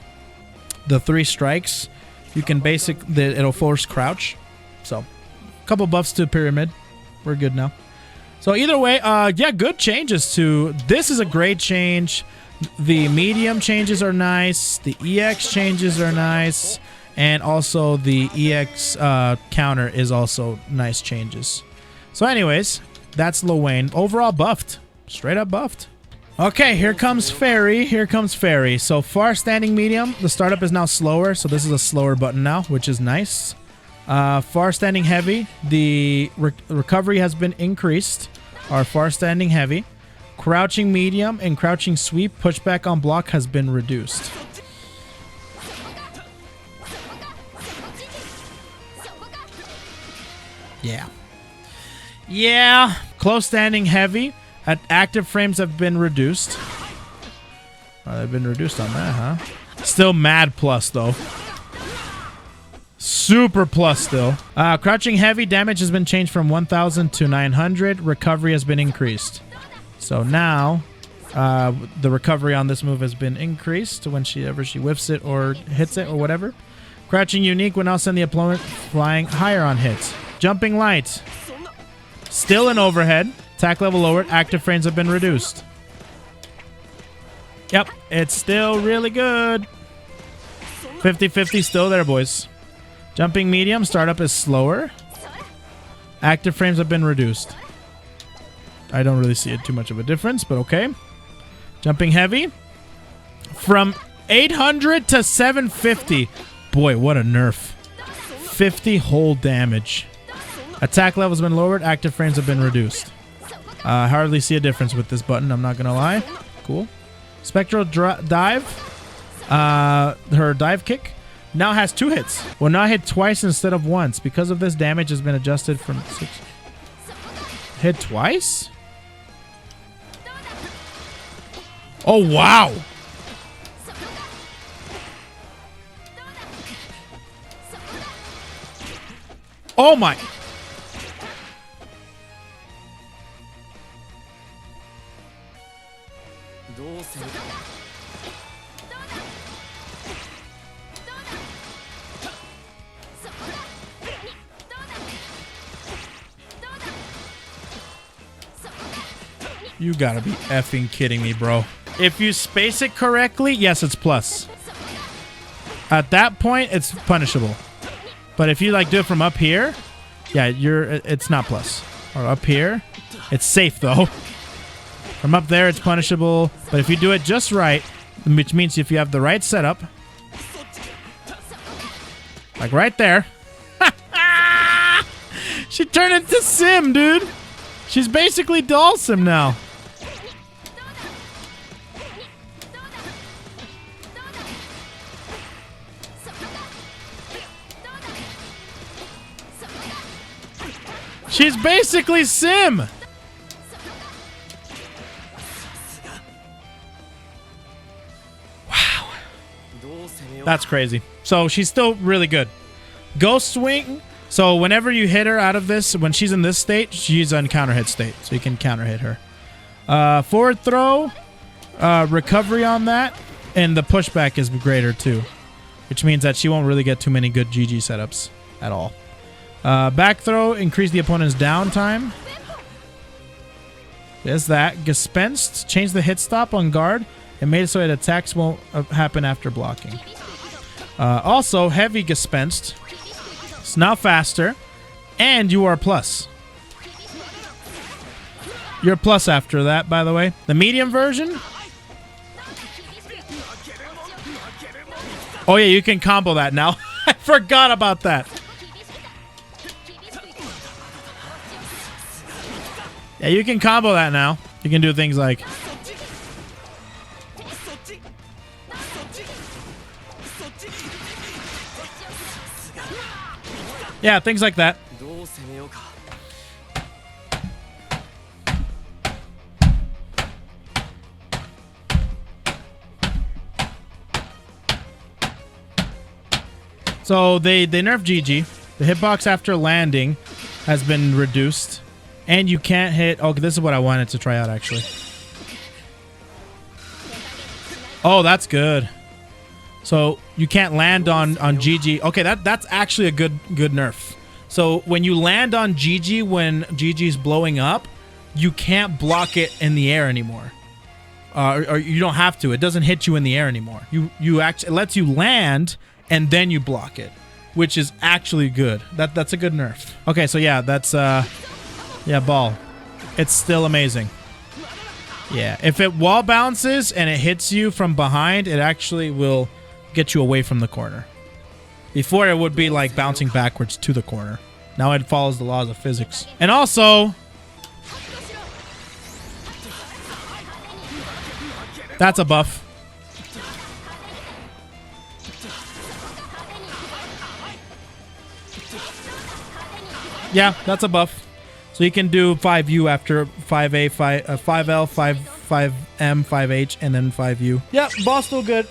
3 strikes, you can it'll force crouch. So a couple buffs to pyramid. We're good now. So either way, yeah, good changes to this. Is a great change. The medium changes are nice. The EX changes are nice. And also the EX counter is also nice changes. So anyways, that's Lowain. Overall buffed. Straight up buffed. Okay, here comes Ferry. Here comes Ferry. So far standing medium. The startup is now slower. So this is a slower button now, which is nice. Far standing heavy. The recovery has been increased. Our far standing heavy. Crouching medium and crouching sweep. Pushback on block has been reduced. Yeah. Yeah. Close standing heavy. At active frames have been reduced. They've been reduced on that, huh? Still mad plus, though. Super plus still. Crouching heavy damage has been changed from 1,000 to 900. Recovery has been increased. So now, the recovery on this move has been increased whenever she whiffs it or hits it or whatever. Crouching unique will now send the opponent flying higher on hits. Jumping light. Still an overhead. Attack level lowered. Active frames have been reduced. Yep, it's still really good. 50-50 still there, boys. Jumping medium. Startup is slower. Active frames have been reduced. I don't really see it too much of a difference, but okay. Jumping heavy. From 800 to 750. Boy, what a nerf. 50 whole damage. Attack level has been lowered. Active frames have been reduced. I hardly see a difference with this button. I'm not going to lie. Cool. Spectral dive. Her dive kick now has 2 hits. Will now hit twice instead of once. Because of this, damage has been adjusted from 6. Hit twice? Oh, wow. Oh, my. You gotta be effing kidding me, bro. If you space it correctly, yes, it's plus. At that point, it's punishable. But if you like do it from up here, yeah, it's not plus. Or up here, it's safe though. From up there, it's punishable. But if you do it just right, which means if you have the right setup, like right there. She turned into Sim, dude. She's basically Doll Sim now. She's basically Sim. Wow. That's crazy. So she's still really good. Ghost Swing. So whenever you hit her out of this, when she's in this state, she's on counter hit state. So you can counter hit her. Forward throw. Recovery on that. And the pushback is greater too. Which means that she won't really get too many good GG setups at all. Back throw, increase the opponent's downtime. There's that. Gespensed, change the hit stop on guard and made it so that attacks won't happen after blocking. Also, heavy Gespensed. It's now faster. And you are plus. You're plus after that, by the way. The medium version. Oh yeah, you can combo that now. I forgot about that. Yeah, you can combo that now. You can do things like... yeah, things like that. So they nerfed GG. The hitbox after landing has been reduced. And you can't hit... oh, this is what I wanted to try out, actually. Oh, that's good. So you can't land on GG. Okay, that's actually a good nerf. So when you land on GG when GG's blowing up, you can't block it in the air anymore. Or you don't have to. It doesn't hit you in the air anymore. It lets you land and then you block it, which is actually good. That's a good nerf. Okay, so yeah, that's yeah, ball. It's still amazing. Yeah, if it wall bounces and it hits you from behind, it actually will get you away from the corner. Before it would be like bouncing backwards to the corner. Now it follows the laws of physics. And also, that's a buff. Yeah, that's a buff. So you can do 5U after 5A, 5L, 5M, 5H, and then 5U. Yeah, ball's still good.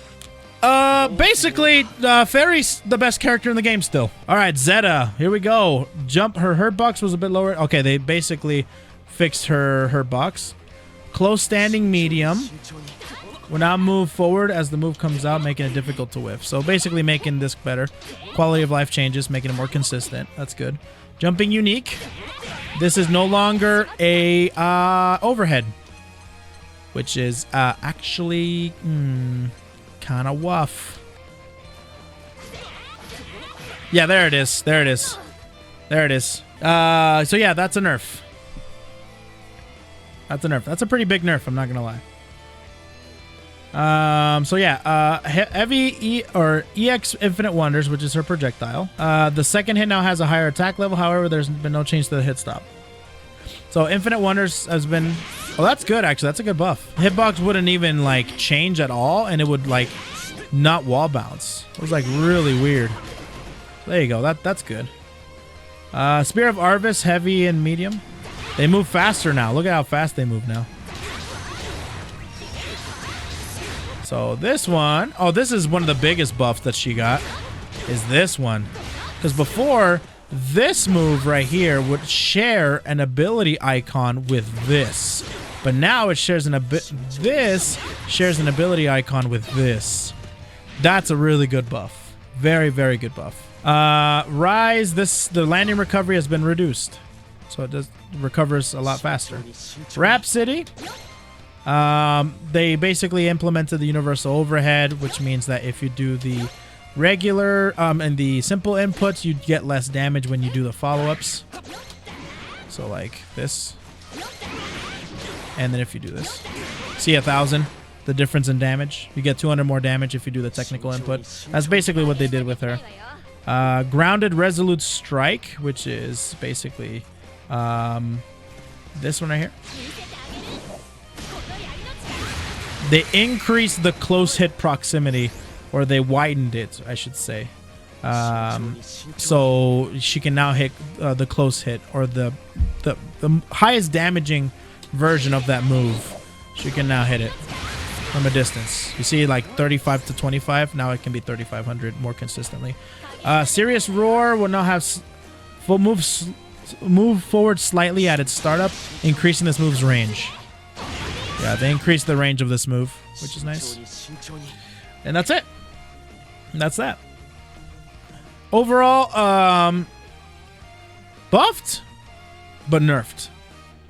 Basically, Ferry's the best character in the game still. All right, Zeta, here we go. Jump, her hurt box was a bit lower. Okay, they basically fixed her box. Close standing medium. Will now move forward as the move comes out, making it difficult to whiff. So basically making this better. Quality of life changes, making it more consistent. That's good. Jumping unique. This is no longer a overhead, which is actually kind of wuff. Yeah, there it is. There it is. There it is. So yeah, that's a nerf. That's a nerf. That's a pretty big nerf, I'm not gonna lie. So yeah, heavy EX Infinite Wonders, which is her projectile. The second hit now has a higher attack level. However, there's been no change to the hit stop. So Infinite Wonders has been, oh, that's good actually. That's a good buff. Hitbox wouldn't even like change at all, and it would like not wall bounce. It was like really weird. There you go. That's good. Spear of Arvis, heavy and medium. They move faster now. Look at how fast they move now. So this one, oh, this is one of the biggest buffs that she got, is this one. Because before, this move right here would share an ability icon with this. But now it shares this shares an ability icon with this. That's a really good buff. Very, very good buff. Rise, the landing recovery has been reduced. So it recovers a lot faster. Rhapsody. They basically implemented the universal overhead, which means that if you do the regular and the simple inputs, you get less damage when you do the follow-ups. So like this, and then if you do this, see 1,000, the difference in damage. You get 200 more damage if you do the technical input. That's basically what they did with her. Grounded Resolute Strike, which is basically this one right here. They increased the close hit proximity, or they widened it, I should say. So she can now hit the close hit, or the highest damaging version of that move. She can now hit it from a distance. You see, like 35 to 25. Now it can be 3,500 more consistently. Serious Roar will now have move forward slightly at its startup, increasing this move's range. Yeah, they increased the range of this move, which is nice. And that's it. That's that. Overall, buffed, but nerfed.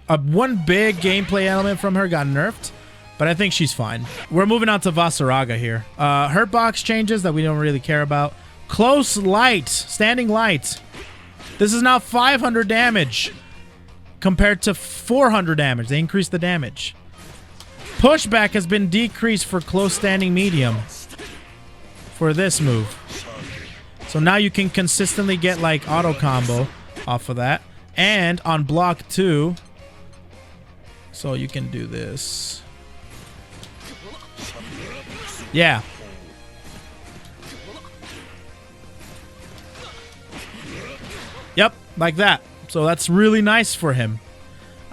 One big gameplay element from her got nerfed, but I think she's fine. We're moving on to Vaseraga here. Hurt box changes that we don't really care about. Close light, standing light. This is now 500 damage compared to 400 damage. They increased the damage. Pushback has been decreased for close standing medium for this move. So now you can consistently get like auto combo off of that. And on block 2, so you can do this. Yeah. Yep, like that. So that's really nice for him.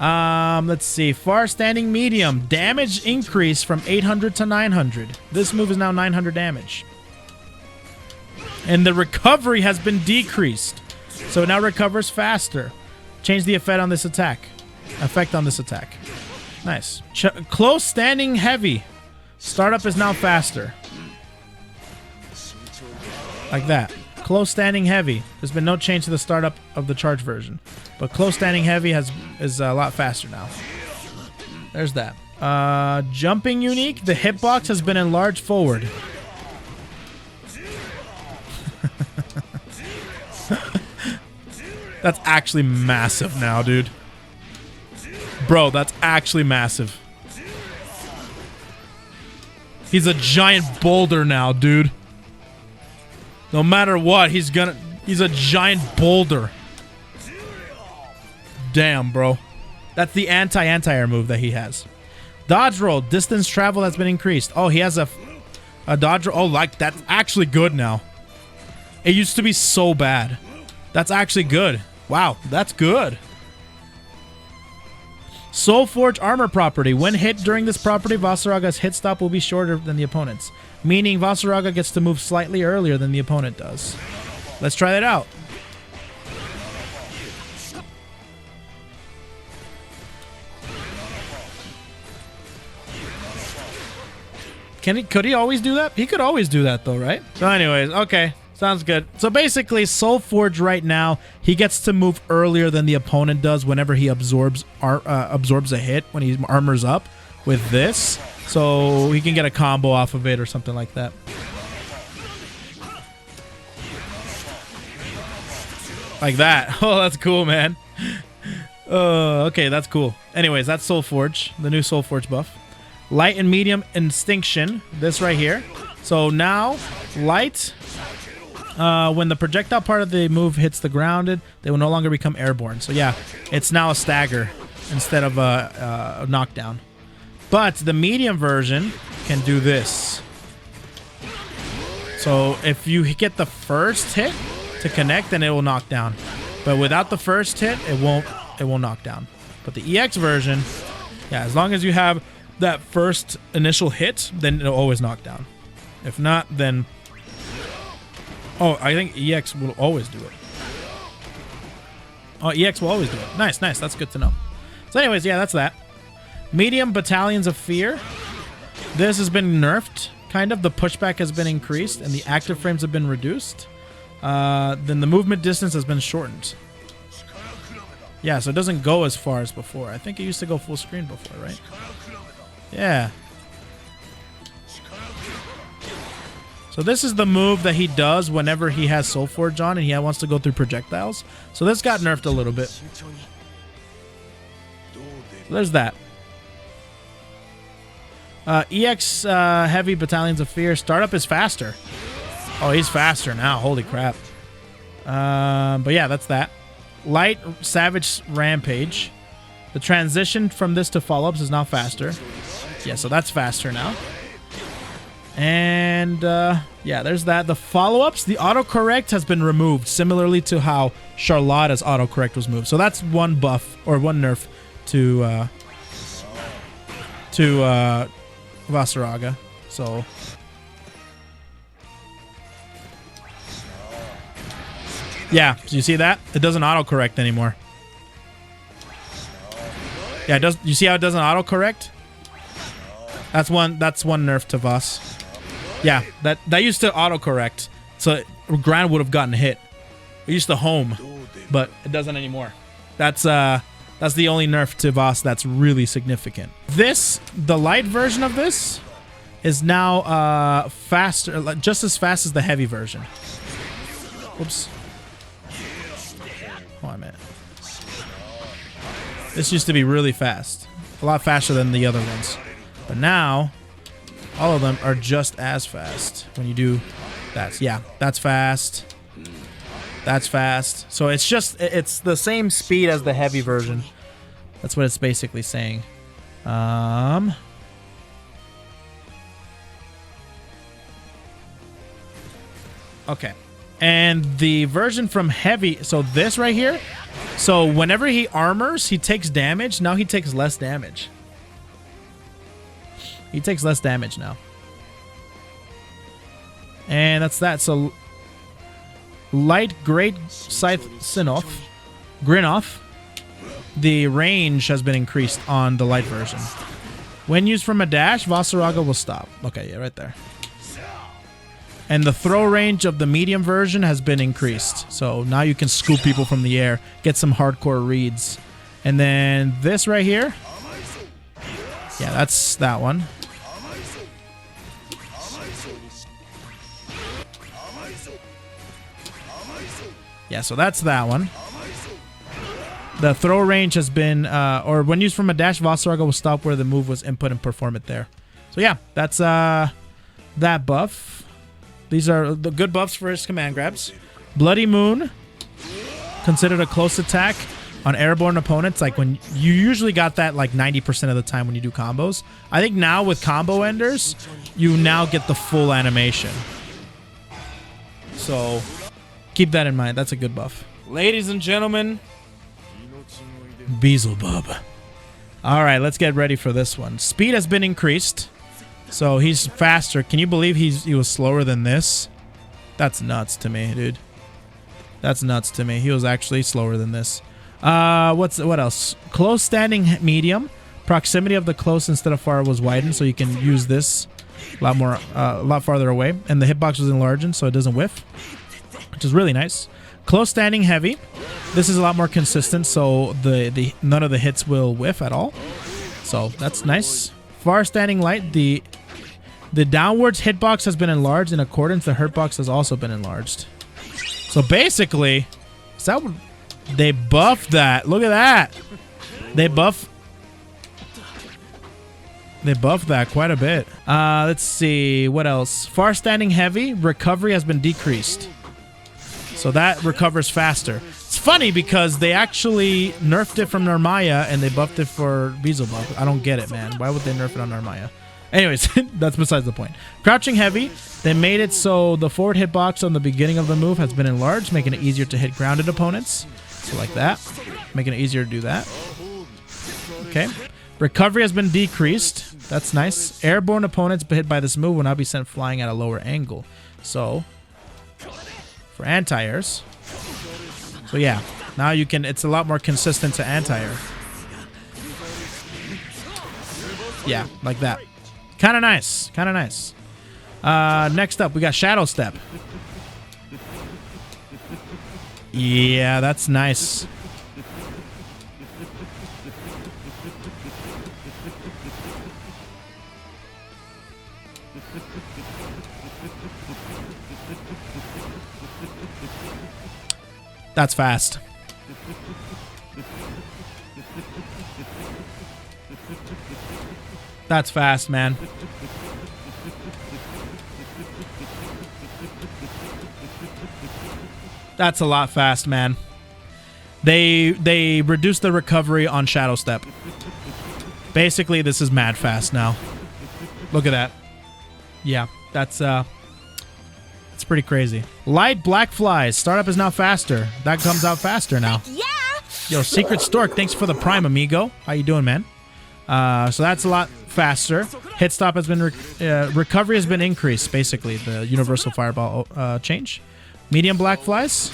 Let's see. Far standing medium. Damage increase from 800 to 900. This move is now 900 damage. And the recovery has been decreased. So it now recovers faster. Change the effect on this attack. Nice. Close standing heavy. Startup is now faster. Like that. Close standing heavy. There's been no change to the startup of the charge version. But close standing heavy is a lot faster now. There's that. Jumping unique. The hitbox has been enlarged forward. That's actually massive now, dude. Bro, that's actually massive. He's a giant boulder now, dude. No matter what, he's a giant boulder. Damn, bro. That's the anti-anti-air move that he has. Dodge roll. Distance travel has been increased. Oh, he has a dodge roll. Oh, like, that's actually good now. It used to be so bad. That's actually good. Wow, that's good. Soul Forge armor property. When hit during this property, Vasaraga's hit stop will be shorter than the opponent's, meaning Vaseraga gets to move slightly earlier than the opponent does. Let's try that out. Could he always do that? He could always do that though, right? So anyways, okay. Sounds good. So basically, Soul Forge right now, he gets to move earlier than the opponent does whenever he absorbs a hit when he armors up with this. So he can get a combo off of it or something like that. Like that. Oh, that's cool, man. Okay, that's cool. Anyways, that's Soul Forge, the new Soul Forge buff. Light and medium instinction, this right here. So now, light... when the projectile part of the move hits the grounded, they will no longer become airborne. So yeah, it's now a stagger instead of a knockdown. But the medium version can do this. So if you get the first hit to connect, then it will knock down. But without the first hit, it won't knock down. But the EX version, yeah, as long as you have that first initial hit, then it'll always knock down. If not, then... Oh, I think EX will always do it. Oh, EX will always do it. Nice, nice. That's good to know. So anyways, yeah, that's that. Medium Battalions of Fear. This has been nerfed, kind of. The pushback has been increased, and the active frames have been reduced. Then the movement distance has been shortened. Yeah, so it doesn't go as far as before. I think it used to go full screen before, right? Yeah. So this is the move that he does whenever he has Soul Forge on and he wants to go through projectiles. So this got nerfed a little bit. So there's that. EX Heavy Battalions of Fear. Startup is faster. Oh, he's faster now. Holy crap. But yeah, that's that. Light Savage Rampage. The transition from this to follow-ups is now faster. Yeah, so that's faster now. And, yeah, there's that. The follow-ups, the autocorrect has been removed, similarly to how Charlotta's autocorrect was moved. So that's one buff, or one nerf to Vaseraga. So... yeah, so you see that? It doesn't autocorrect anymore. Yeah, it does. You see how it doesn't autocorrect? That's one nerf to Vas. Yeah, that used to autocorrect, so Gran would have gotten hit. It used to home, but it doesn't anymore. That's the only nerf to Vas that's really significant. The light version of this is now faster, just as fast as the heavy version. Whoops. Hold on a minute. This used to be really fast, a lot faster than the other ones, but now all of them are just as fast when you do that. Yeah, that's fast. That's fast. So it's the same speed as the heavy version. That's what it's basically saying. Okay. And the version from heavy, so this right here, so whenever he armors, he takes damage. Now he takes less damage. He takes less damage now. And that's that. So light Great Scythe Grinoff. The range has been increased on the light version. When used from a dash, Vaseraga will stop. Okay, yeah, right there. And the throw range of the medium version has been increased. So now you can scoop people from the air, get some hardcore reads. And then this right here. Yeah, that's that one. Yeah, so that's that one. The throw range has been, or when used from a dash, Vaseraga will stop where the move was input and perform it there. So yeah, that's that buff. These are the good buffs for his command grabs. Bloody Moon, considered a close attack on airborne opponents. Like when you usually got that like 90% of the time when you do combos. I think now with combo enders, you now get the full animation. So keep that in mind. That's a good buff. Ladies and gentlemen, Beelzebub. All right, let's get ready for this one. Speed has been increased, so he's faster. Can you believe he was slower than this? That's nuts to me, dude. That's nuts to me. He was actually slower than this. What else? Close standing medium. Proximity of the close instead of far was widened, so you can use this a lot farther away. And the hitbox was enlarged, so it doesn't whiff, which is really nice. Close standing heavy. This is a lot more consistent, so none of the hits will whiff at all. So that's nice. Far standing light. The downwards hitbox has been enlarged in accordance. The hurtbox has also been enlarged. So basically, is that what they buffed that? Look at that. They buffed that quite a bit. Let's see what else. Far standing heavy. Recovery has been decreased, so that recovers faster. It's funny because they actually nerfed it from Narmaya and they buffed it for Beelzebub. I don't get it, man. Why would they nerf it on Narmaya? Anyways, that's besides the point. Crouching heavy. They made it so the forward hitbox on the beginning of the move has been enlarged, making it easier to hit grounded opponents. So like that. Making it easier to do that. Okay. Recovery has been decreased. That's nice. Airborne opponents hit by this move will now be sent flying at a lower angle. So for anti-airs. So yeah, now you can, it's a lot more consistent to anti-air. Yeah, like that. Kind of nice. Kind of nice. Next up, we got Shadow Step. Yeah, that's nice. That's fast. That's fast, man. That's a lot fast, man. They reduced the recovery on Shadow Step. Basically, this is mad fast now. Look at that. Yeah, that's it's pretty crazy. Light black flies. Startup is now faster. That comes out faster now. Yeah. Yo, Secret Stork, thanks for the prime, amigo. How you doing, man? So that's a lot faster. Hit stop has been recovery has been increased. Basically, the universal fireball change. Medium black flies.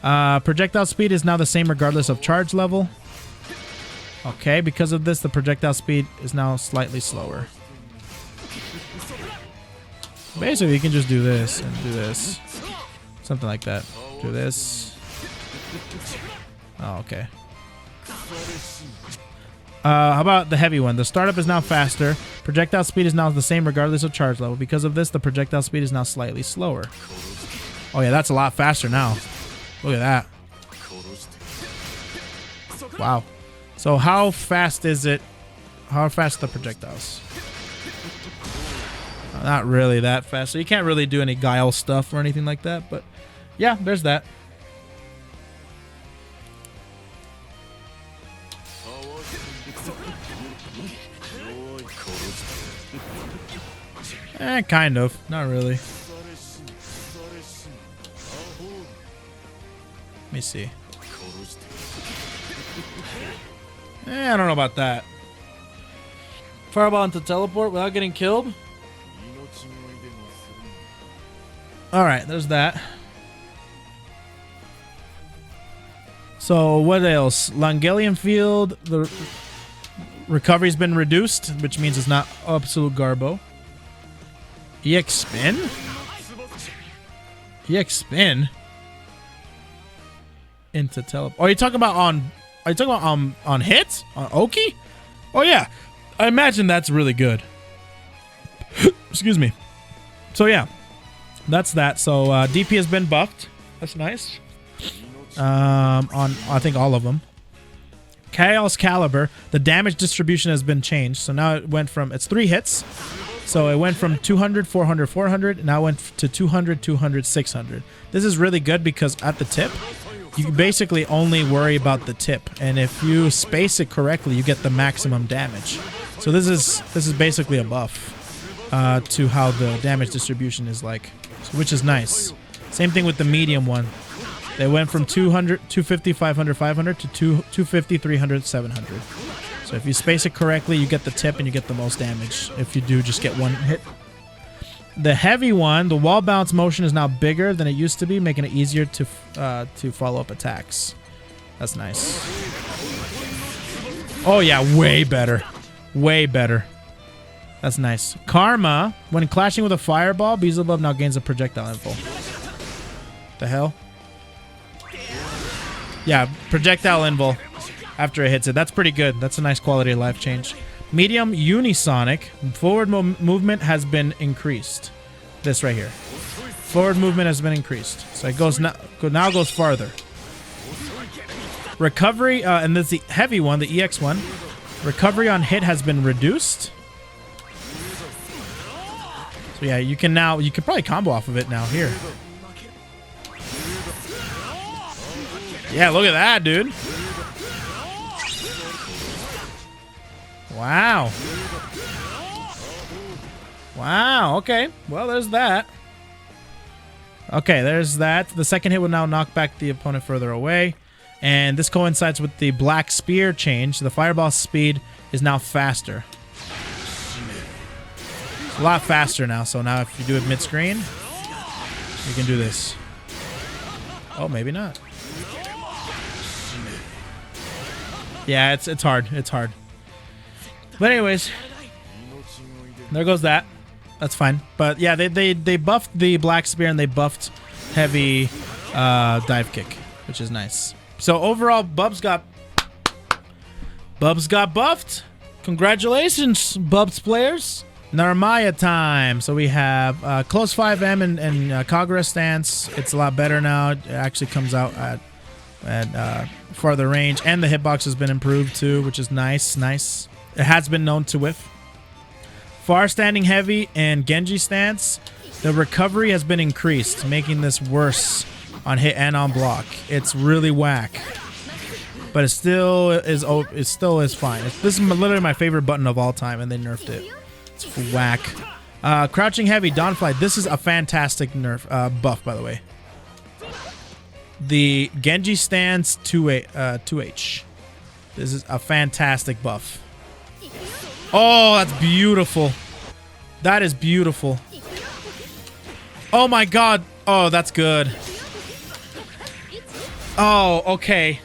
Projectile speed is now the same regardless of charge level. Okay, because of this, the projectile speed is now slightly slower. Basically, you can just do this and do this. Something like that. Do this. Oh, okay. How about the heavy one? The startup is now faster. Projectile speed is now the same regardless of charge level. Because of this, the projectile speed is now slightly slower. Oh yeah, that's a lot faster now. Look at that. Wow. So how fast is it? How fast are the projectiles? Not really that fast. So you can't really do any guile stuff or anything like that. But yeah, there's that. Kind of. Not really. Let me see. I don't know about that. Fireball into teleport without getting killed? Alright, there's that. So, what else? Langelian Field. The recovery's been reduced, which means it's not absolute garbo. EX spin? EX spin? Into teleport. Oh, are you talking about on... Are you talking about on hits? On Oki? Oh, yeah. I imagine that's really good. Excuse me. So, yeah. That's that. So, DP has been buffed. That's nice. On, I think, all of them. Chaos Caliber, the damage distribution has been changed. So now it went from, it's 3 hits. So it went from 200, 400, 400. Now it went to 200, 200, 600. This is really good because at the tip, you basically only worry about the tip. And if you space it correctly, you get the maximum damage. So this is basically a buff to how the damage distribution is like, which is nice. Same thing with the medium one. They went from 200, 250, 500, 500 to 250, 300, 700. So if you space it correctly, you get the tip and you get the most damage. If you do just get one hit. The heavy one, the wall bounce motion is now bigger than it used to be, making it easier to follow up attacks. That's nice. Oh yeah, way better. Way better. That's nice. Karma, when clashing with a fireball, Beelzebub now gains a projectile info. The hell? Yeah, projectile invul after it hits it. That's pretty good. That's a nice quality of life change. Medium unisonic. Forward movement has been increased. This right here. Forward movement has been increased. So it goes now goes farther. Recovery, and this is the heavy one, the EX one. Recovery on hit has been reduced. So yeah, you can probably combo off of it now here. Yeah, look at that, dude. Wow. Wow, okay. Well, there's that. Okay, there's that. The second hit will now knock back the opponent further away. And this coincides with the Black Spear change. The fireball speed is now faster. It's a lot faster now. So now if you do it mid-screen, you can do this. Oh, maybe not. Yeah, it's hard. It's hard. But anyways, there goes that. That's fine. But yeah, they buffed the Black Spear and they buffed heavy dive kick, which is nice. So overall, Bubs got buffed. Congratulations, Bubs players. Narmaya time. So we have close 5M and Kagura stance. It's a lot better now. It actually comes out at farther range, and the hitbox has been improved too, which is nice. Nice. It has been known to whiff. Far standing heavy and Genji stance. The recovery has been increased, making this worse on hit and on block. It's really whack, but it still is fine. This is literally my favorite button of all time, and they nerfed it. It's whack. Crouching heavy Dawnfly. This is a fantastic nerf buff, by the way. The Genji stance 2H. This is a fantastic buff. Oh, that's beautiful. That is beautiful. Oh my god. Oh, that's good. Oh, okay.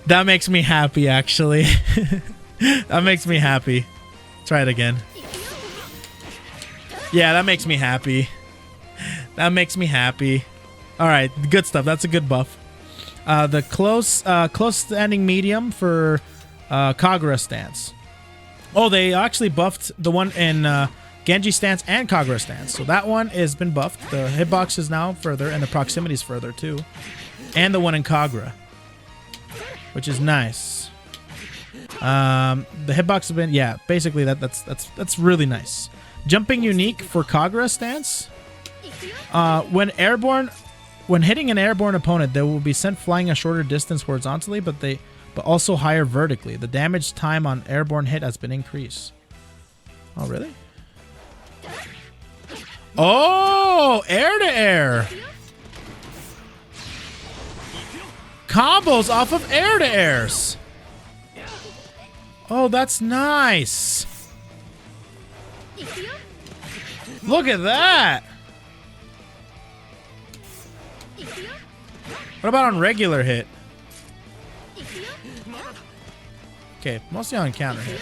That makes me happy, actually. That makes me happy. Try it again. Yeah, that makes me happy. That makes me happy. All right, good stuff. That's a good buff. The close standing medium for Kagura stance. Oh, they actually buffed the one in Genji stance and Kagura stance. So that one has been buffed. The hitbox is now further, and the proximity is further too. And the one in Kagura, which is nice. The hitbox has been, yeah, basically that's really nice. Jumping unique for Kagura stance. When hitting an airborne opponent, they will be sent flying a shorter distance horizontally, but also higher vertically. The damage time on airborne hit has been increased. Oh, really? Oh, air to air. Combos off of air to airs. Oh, that's nice. Look at that. What about on regular hit? Okay, mostly on counter hit.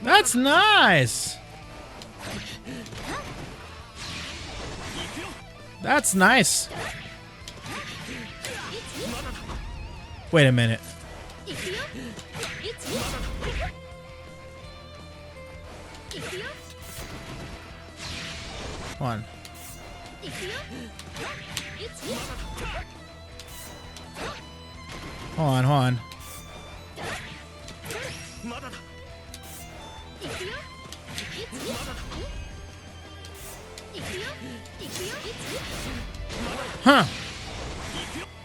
That's nice. That's nice. Wait a minute. One. Hold on, hold on. Huh.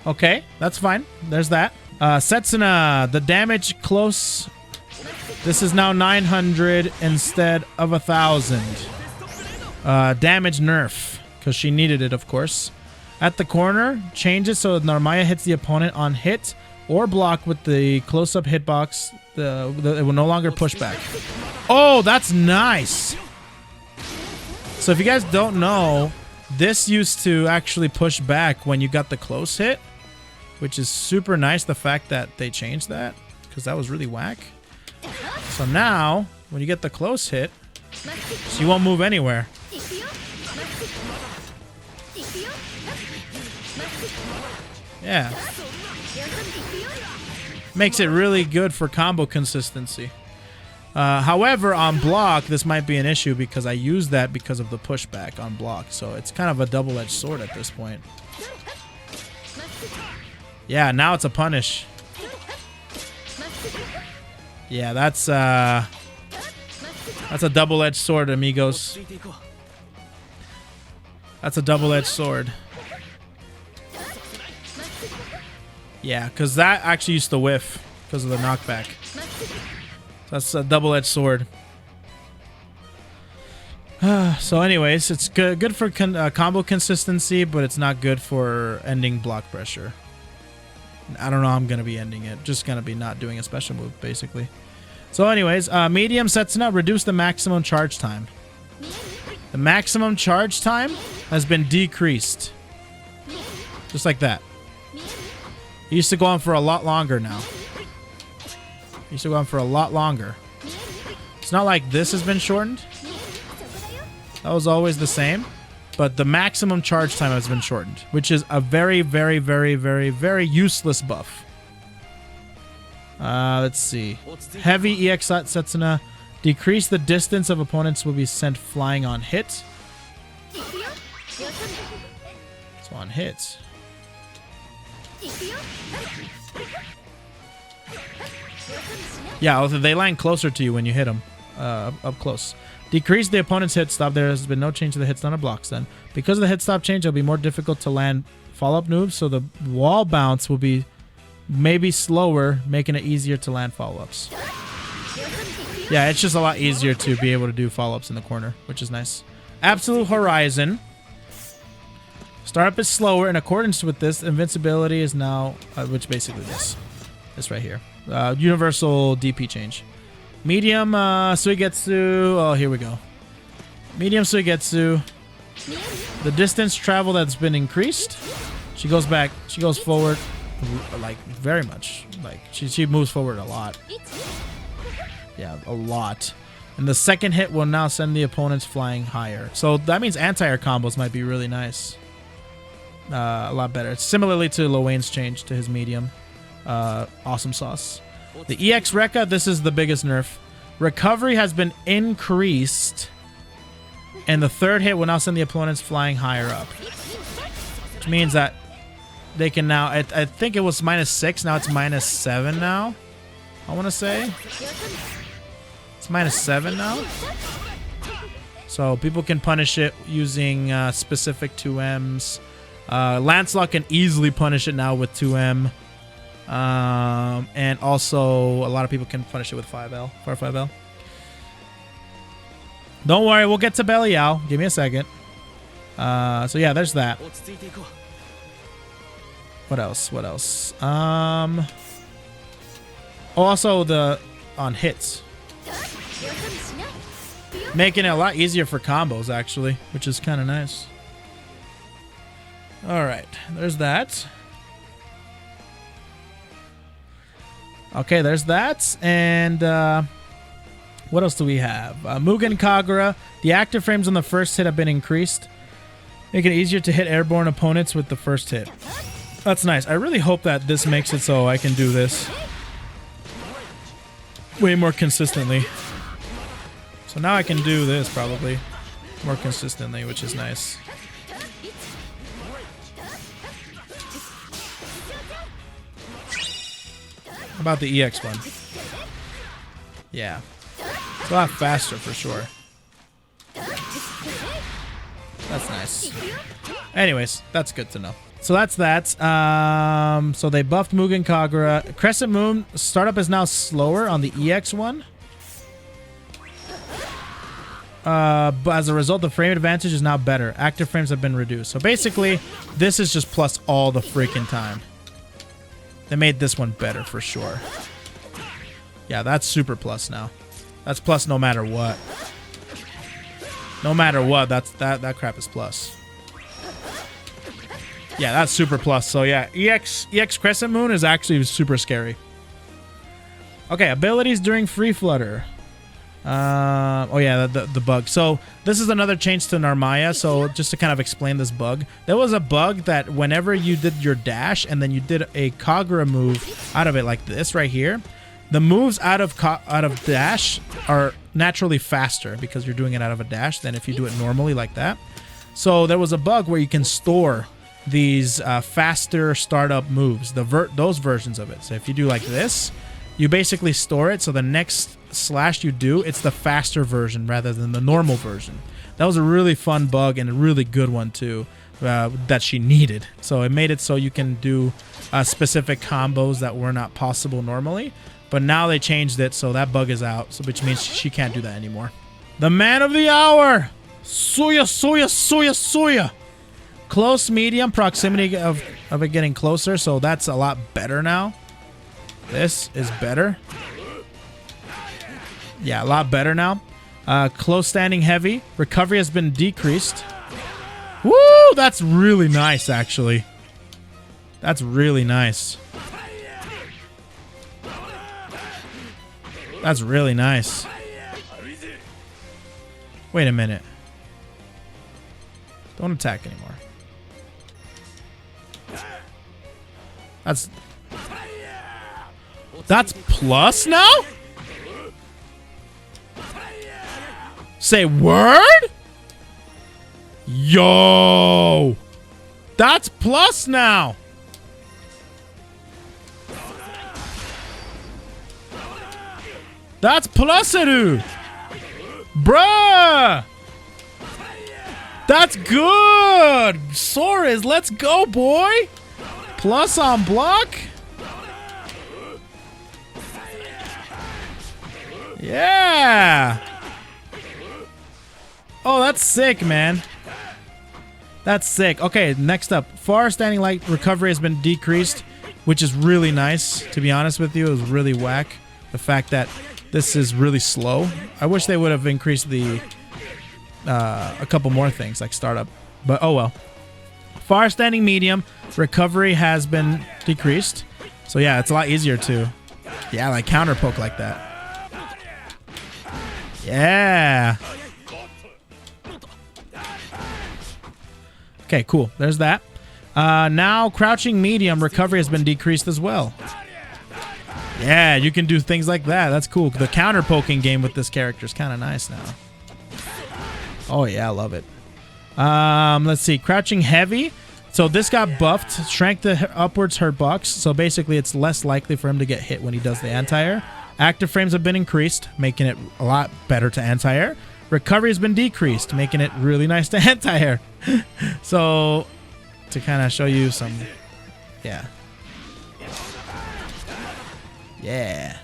Okay, that's fine. There's that. Setsuna, the damage close. This is now 900 instead of 1,000. Damage nerf, because she needed it, of course. At the corner, changes so Narmaya hits the opponent on hit or block with the close-up hitbox. It will no longer push back. Oh, that's nice. So if you guys don't know, this used to actually push back when you got the close hit, which is super nice, the fact that they changed that, because that was really whack. So now, when you get the close hit, so you won't move anywhere. Yeah. Makes it really good for combo consistency. However, on block, this might be an issue because I use that because of the pushback on block. So it's kind of a double-edged sword at this point. Yeah, now it's a punish. Yeah, that's a double-edged sword, amigos. That's a double-edged sword. Yeah, because that actually used to whiff because of the knockback. That's a double-edged sword. So anyways, it's good for combo consistency, but it's not good for ending block pressure. I don't know how I'm going to be ending it. Just going to be not doing a special move, basically. So anyways, medium Setsuna, reduce the maximum charge time. The maximum charge time has been decreased. Just like that. It used to go on for a lot longer now. It used to go on for a lot longer. It's not like this has been shortened. That was always the same. But the maximum charge time has been shortened, which is a very, very, very, very, very useless buff. Let's see. Heavy EX Setsuna. Decrease the distance of opponents will be sent flying on hit. So on hit. Yeah, they land closer to you when you hit them up close. Decrease the opponent's hit stop. There has been no change to the hit stun or blocks then. Because of the hit stop change, it'll be more difficult to land follow-up moves, so the wall bounce will be maybe slower, making it easier to land follow-ups. Yeah, it's just a lot easier to be able to do follow-ups in the corner, which is nice. Absolute Horizon. Startup is slower. In accordance with this, invincibility is now, which basically this right here. Universal DP change. Medium Suigetsu. Oh, here we go. Medium Suigetsu. The distance travel that's been increased. She goes back. She goes forward, like very much. Like she moves forward a lot. Yeah, a lot. And the second hit will now send the opponents flying higher. So that means anti-air combos might be really nice. A lot better. Similarly to Lowain's change to his medium. Awesome sauce. The EX Rekka, this is the biggest nerf. Recovery has been increased. And the third hit will now send the opponents flying higher up. Which means that they can now... I think it was -6. Now it's -7 now. I want to say. It's -7 now. So people can punish it using specific 2Ms. Lancelot can easily punish it now with 2M. And also, a lot of people can punish it with 5L. 5L. Don't worry, we'll get to Belly Yao. Give me a second. So yeah, there's that. What else? What else? Also the on hits, making it a lot easier for combos actually, which is kind of nice. All right, there's that. Okay, there's that. And what else do we have? Mugen Kagura. The active frames on the first hit have been increased, making it easier to hit airborne opponents with the first hit. That's nice. I really hope that this makes it so I can do this way more consistently. So now I can do this probably more consistently, which is nice. about the EX one? Yeah. It's a lot faster for sure. That's nice. Anyways, that's good to know. So that's that. So they buffed Mugen Kagura. Crescent Moon startup is now slower on the EX one. But as a result, the frame advantage is now better. Active frames have been reduced. So basically, this is just plus all the freaking time. They made this one better for sure. Yeah, that's super plus now. That's plus no matter what. No matter what, that crap is plus. Yeah, that's super plus. So yeah, EX Crescent Moon is actually super scary. Okay, abilities during Free Flutter. Oh yeah, the bug. So this is another change to Narmaya. So just to kind of explain this bug, there was a bug that whenever you did your dash and then you did a Kagura move out of it like this right here, the moves out of dash are naturally faster because you're doing it out of a dash than if you do it normally like that. So there was a bug where you can store these faster startup moves, those versions of it. So if you do like this, you basically store it, so the next slash you do, it's the faster version rather than the normal version. That was a really fun bug and a really good one too, that she needed. So it made it so you can do specific combos that were not possible normally. But now they changed it, so that bug is out, so which means she can't do that anymore. The man of the hour! Suya, Suya, Suya, Suya! Close, medium, proximity of it getting closer, so that's a lot better now. This is better. Yeah, a lot better now. Close, standing, heavy. Recovery has been decreased. Woo! That's really nice, actually. That's really nice. That's really nice. Wait a minute. Don't attack anymore. That's plus now? Say word? Yo! That's plus now. That's plus-eru. Bruh! That's good! Soriz, let's go, boy! Plus on block? Yeah! Oh, that's sick, man. That's sick. Okay, next up. Far standing light recovery has been decreased, which is really nice. To be honest with you, it was really whack. The fact that this is really slow. I wish they would have increased the a couple more things like startup, but oh well. Far standing medium recovery has been decreased, so yeah, it's a lot easier to, yeah, like counter poke like that. Yeah. Okay, cool. There's that. Now crouching medium recovery has been decreased as well. Yeah, you can do things like that. That's cool. The counter poking game with this character is kind of nice now. Oh yeah, I love it. Let's see. Crouching heavy. So this got buffed. Shrank the upwards hurt box. So basically it's less likely for him to get hit when he does the anti-air. Active frames have been increased, making it a lot better to anti-air. Recovery has been decreased, making it really nice to anti-air. So to kind of show you some, yeah. Yeah.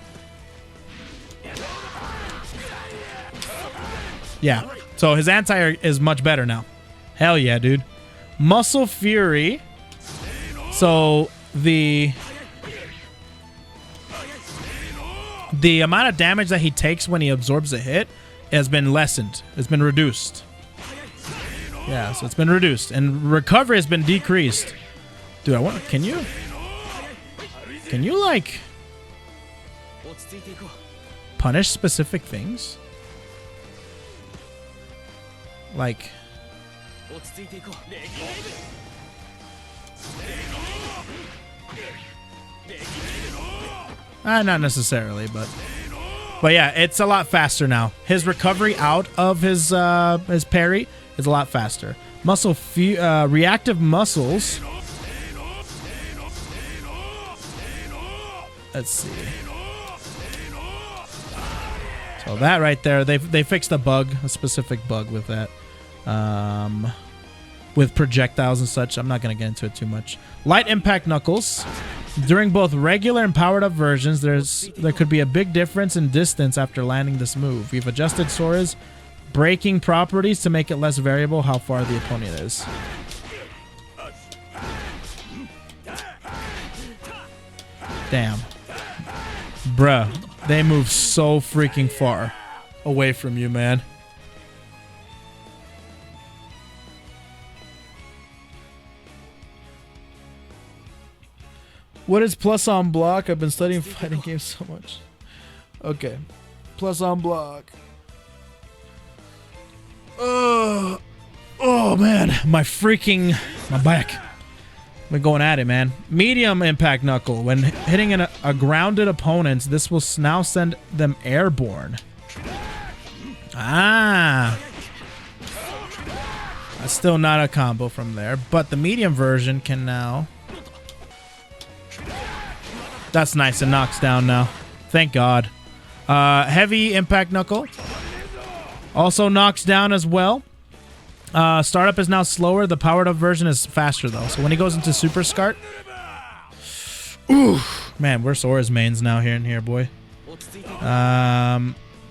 Yeah. So his anti-air is much better now. Hell yeah, dude. Muscle Fury. So the amount of damage that he takes when he absorbs a hit has been lessened. It's been reduced. Yeah, so it's been reduced. And recovery has been decreased. Dude, can you like punish specific things? Like, not necessarily, but yeah, it's a lot faster now. His recovery out of his parry is a lot faster. Reactive muscles Let's see. So that right there, they fixed a bug, a specific bug with that. With projectiles and such. I'm not going to get into it too much. Light impact knuckles. During both regular and powered up versions, there could be a big difference in distance after landing this move. We've adjusted Soriz braking properties to make it less variable how far the opponent is. Damn. Bruh, they move so freaking far away from you, man. What is plus on block? I've been studying fighting games so much. Okay. Plus on block. Oh man. My back. I've been going at it, man. Medium impact knuckle. When hitting a grounded opponent, this will now send them airborne. Ah. That's still not a combo from there, but the medium version can now... That's nice. It knocks down now. Thank God. Heavy impact knuckle. Also knocks down as well. Startup is now slower. The powered up version is faster though. So when he goes into super scart. Ooh, man, we're Soriz mains now here, boy.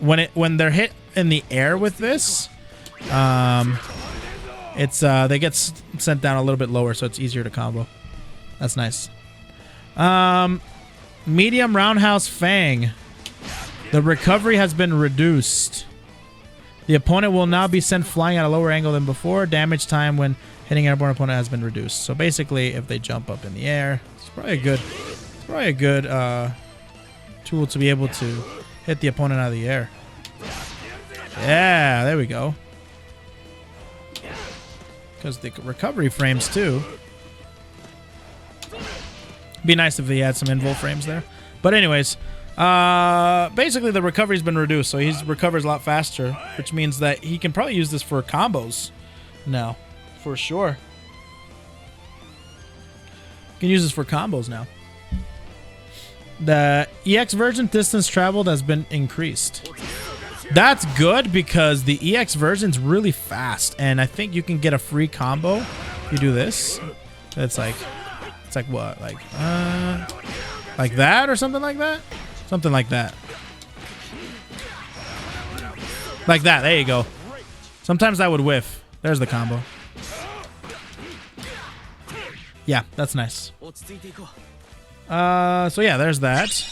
When they're hit in the air with this, they get sent down a little bit lower, so it's easier to combo. That's nice. Medium roundhouse fang. The recovery has been reduced. The opponent will now be sent flying at a lower angle than before. Damage time when hitting an airborne opponent has been reduced. So basically, if they jump up in the air, it's probably a good tool to be able to hit the opponent out of the air. Yeah, there we go. Because the recovery frames too. Be nice if he had some invul frames there. But anyways, basically the recovery's been reduced, so he recovers a lot faster, which means that he can probably use this for combos now, for sure. You can use this for combos now. The EX version distance traveled has been increased. That's good because the EX version's really fast, and I think you can get a free combo if you do this. It's like what? Like that or something like that? Something like that. Like that. There you go. Sometimes that would whiff. There's the combo. Yeah, that's nice. So yeah, there's that.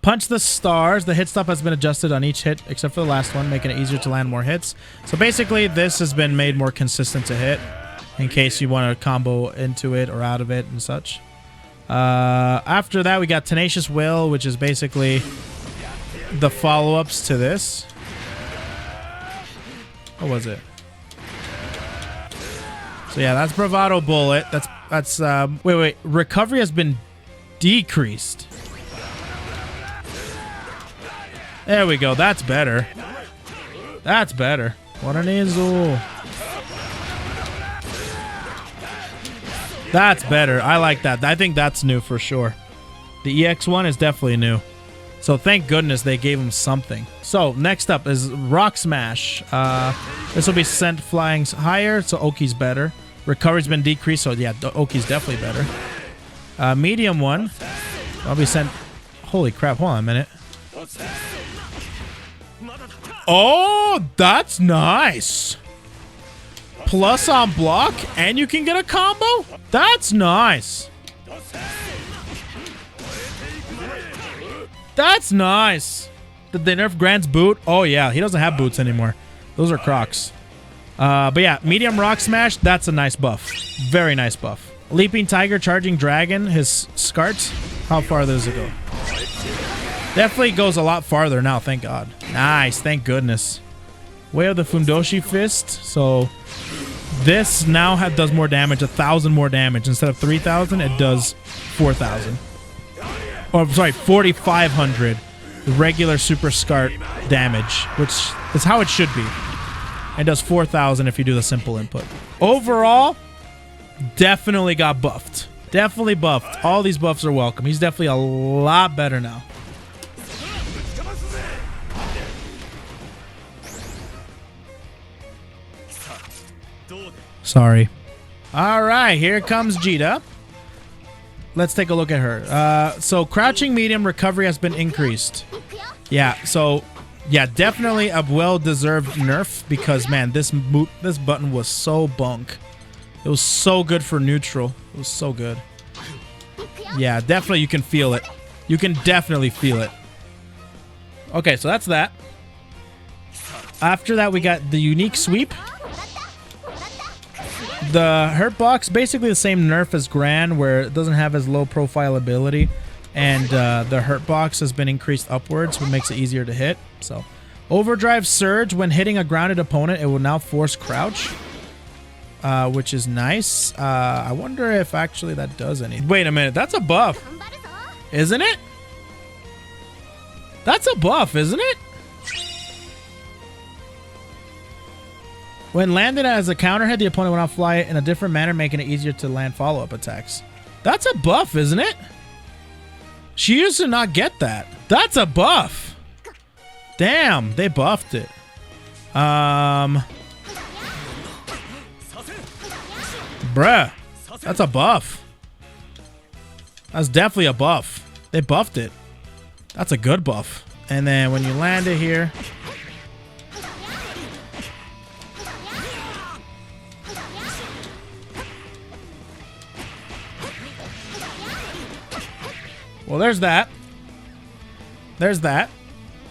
Punch the stars. The hit stop has been adjusted on each hit except for the last one, making it easier to land more hits. So basically, this has been made more consistent to hit in case you want to combo into it or out of it and such. After that, we got Tenacious Will, which is basically the follow-ups to this. What was it? So yeah, that's Bravado Bullet. That's wait. Recovery has been decreased. There we go. That's better. That's better. Guaranizo. That's better. I like that. I think that's new for sure. The EX one is definitely new. So thank goodness they gave him something. So next up is Rock Smash. This will be sent flying higher, so Oki's better. Recovery's been decreased, so yeah, Oki's definitely better. Medium one. I'll be sent... Holy crap, hold on a minute. Oh, that's nice. Plus on block, and you can get a combo? That's nice. That's nice. Did they nerf Grant's boot? Oh yeah, he doesn't have boots anymore. Those are Crocs. But yeah, medium rock smash, that's a nice buff. Very nice buff. Leaping Tiger, Charging Dragon, his Scart. How far does it go? Definitely goes a lot farther now, thank God. Nice, thank goodness. Way of the Fundoshi Fist. So this now does more damage, 1,000 more damage. Instead of 3,000, it does 4,000. Oh, sorry, 4,500 regular Super Scart damage, which is how it should be. It does 4,000 if you do the simple input. Overall, definitely got buffed. Definitely buffed. All these buffs are welcome. He's definitely a lot better now. Sorry. All right, here comes Djeeta. Let's take a look at her. So crouching medium recovery has been increased. Yeah, so yeah, definitely a well-deserved nerf because man, this button was so bunk. It was so good for neutral. It was so good. Yeah, definitely you can feel it. You can definitely feel it. Okay, so that's that. After that, we got the unique sweep. The hurt box, basically the same nerf as Gran, where it doesn't have as low profile ability. And the hurt box has been increased upwards, which makes it easier to hit. So, overdrive surge. When hitting a grounded opponent, it will now force crouch. Which is nice. I wonder if actually that does anything. Wait a minute, that's a buff, isn't it? That's a buff, isn't it? When landed as a counter hit, the opponent will now fly it in a different manner, making it easier to land follow-up attacks. That's a buff, isn't it? She used to not get that. That's a buff. Damn, they buffed it. Bruh, that's a buff. That's definitely a buff. They buffed it. That's a good buff. And then when you land it here, well, there's that. There's that.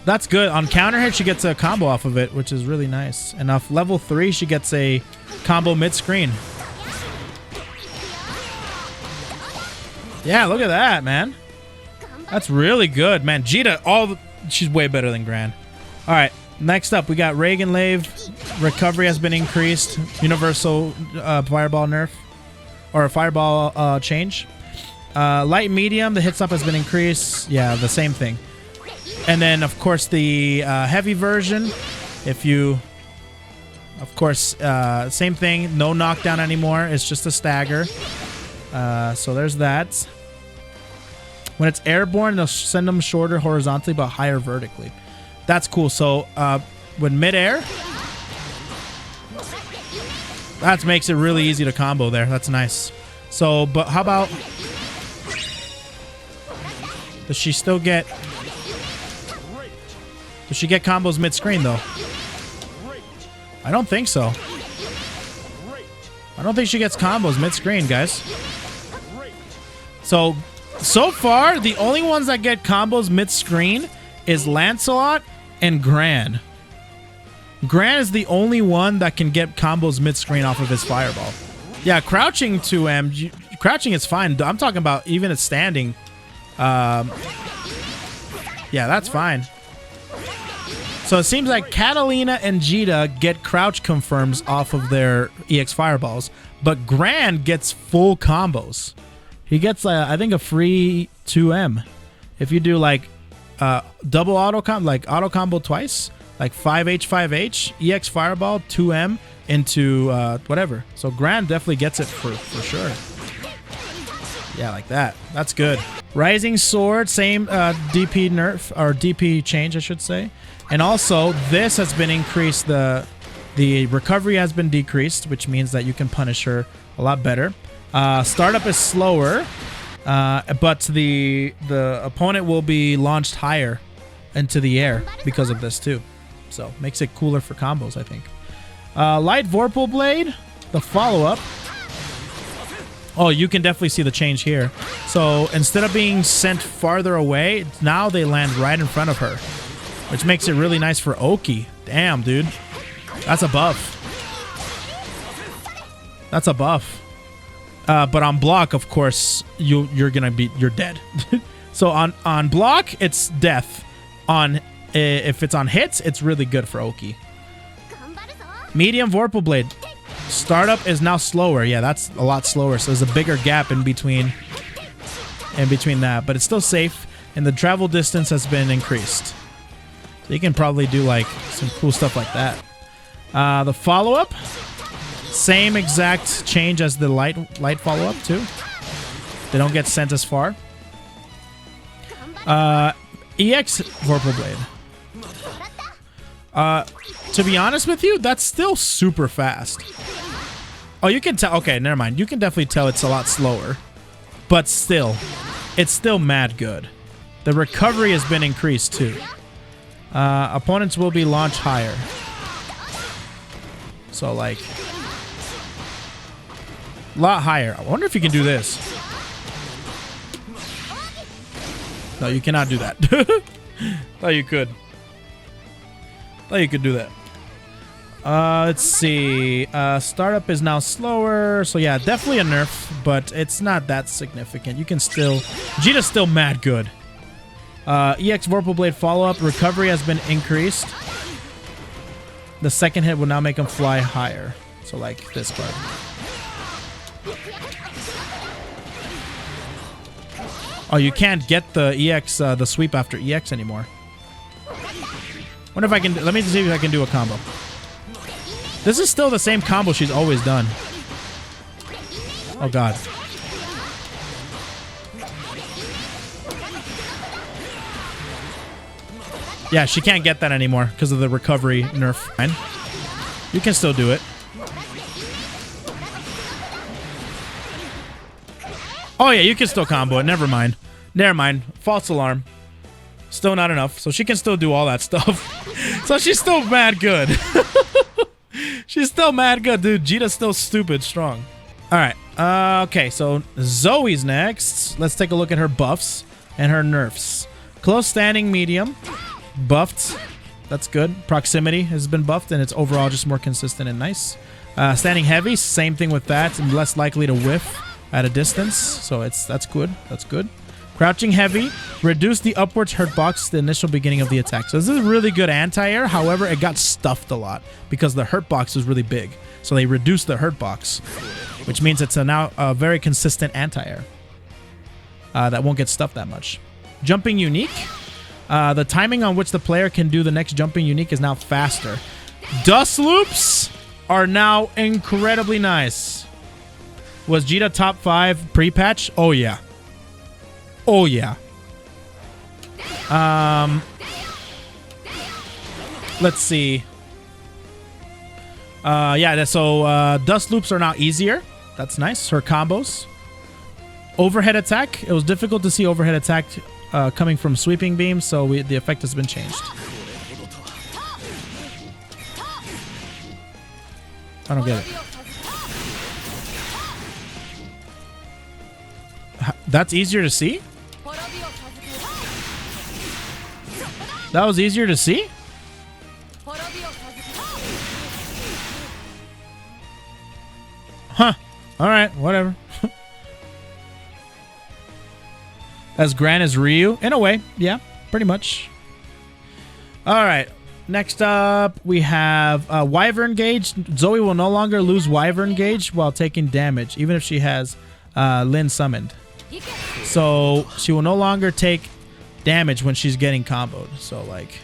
That's good. On counter hit, she gets a combo off of it, which is really nice. And off level 3, she gets a combo mid-screen. Yeah, look at that, man. That's really good, man. Djeeta, she's way better than Gran. All right, next up, we got Reagan Lave. Recovery has been increased. Universal fireball nerf. Or a fireball change. Light medium, the hit stop has been increased. Yeah, the same thing. And then, of course, the heavy version. If you... Of course, same thing. No knockdown anymore. It's just a stagger. So there's that. When it's airborne, they'll send them shorter horizontally but higher vertically. That's cool. So when midair, that makes it really easy to combo there. That's nice. So, but how about... Does she still get... Does she get combos mid-screen, though? I don't think so. I don't think she gets combos mid-screen, guys. So far, the only ones that get combos mid-screen is Lancelot and Gran. Gran is the only one that can get combos mid-screen off of his fireball. Yeah, crouching 2M, crouching is fine. I'm talking about even at standing. Yeah, that's fine. So it seems like Katalina and Djeeta get crouch confirms off of their EX fireballs, but Gran gets full combos. He gets, I think, a free 2M. If you do, like, double auto combo, like auto combo twice, like 5H, 5H, EX Fireball, 2M into whatever. So Gran definitely gets it for sure. Yeah, like that. That's good. Rising Sword, same DP nerf, or DP change, I should say. And also, this has been increased. The recovery has been decreased, which means that you can punish her a lot better. Startup is slower, but the opponent will be launched higher into the air because of this too. So makes it cooler for combos, I think. Light Vorpal Blade, the follow-up. Oh, you can definitely see the change here. So instead of being sent farther away, now they land right in front of her, which makes it really nice for Oki. Damn, dude. That's a buff. That's a buff. But on block, of course, you're dead. So on block, it's death. If it's on hits, it's really good for Oki. Medium Vorpal Blade. Startup is now slower. Yeah, that's a lot slower. So there's a bigger gap in between that, but it's still safe. And the travel distance has been increased. So you can probably do like some cool stuff like that. The follow-up. Same exact change as the light follow-up too. They don't get sent as far. EX Vorpal Blade. To be honest with you, that's still super fast. Oh, you can tell. Okay, never mind. You can definitely tell it's a lot slower. But still, it's still mad good. The recovery has been increased too. Opponents will be launched higher. So, like, a lot higher. I wonder if you can do this. No, you cannot do that. Thought you could. Thought you could do that. Let's see. Startup is now slower. So, yeah, definitely a nerf, but it's not that significant. You can still... Djeeta's still mad good. EX Vorpal Blade follow-up. Recovery has been increased. The second hit will now make him fly higher. So, like, this part. Oh, you can't get the EX, the sweep after EX anymore. Wonder if I can... Let me see if I can do a combo. This is still the same combo she's always done. Oh, God. Yeah, she can't get that anymore because of the recovery nerf. You can still do it. Oh, yeah, you can still combo it. Never mind. Never mind. False alarm. Still not enough. So she can still do all that stuff. So she's still mad good. She's still mad good, dude. Djeeta's still stupid strong. All right. Okay, so Zooey's next. Let's take a look at her buffs and her nerfs. Close standing medium. Buffed. That's good. Proximity has been buffed, and it's overall just more consistent and nice. Standing heavy, same thing with that. And less likely to whiff at a distance, so that's good. That's good. Crouching heavy, reduce the upwards hurt box at the initial beginning of the attack. So this is really good anti-air. However, it got stuffed a lot because the hurt box was really big. So they reduced the hurt box, which means it's now a very consistent anti-air that won't get stuffed that much. Jumping unique. The timing on which the player can do the next jumping unique is now faster. Dust loops are now incredibly nice. Was Djeeta top 5 pre-patch? Oh, yeah. Oh, yeah. Let's see. Yeah, so dust loops are now easier. That's nice. Her combos. Overhead attack. It was difficult to see overhead attack coming from sweeping beams, so the effect has been changed. I don't get it. That's easier to see? That was easier to see? Huh. Alright, whatever. As Gran as Ryu? In a way, yeah, pretty much. Alright, next up we have Wyvern Gauge. Zooey will no longer lose Wyvern Gauge while taking damage, even if she has Lin summoned. So she will no longer take damage when she's getting comboed. So, like,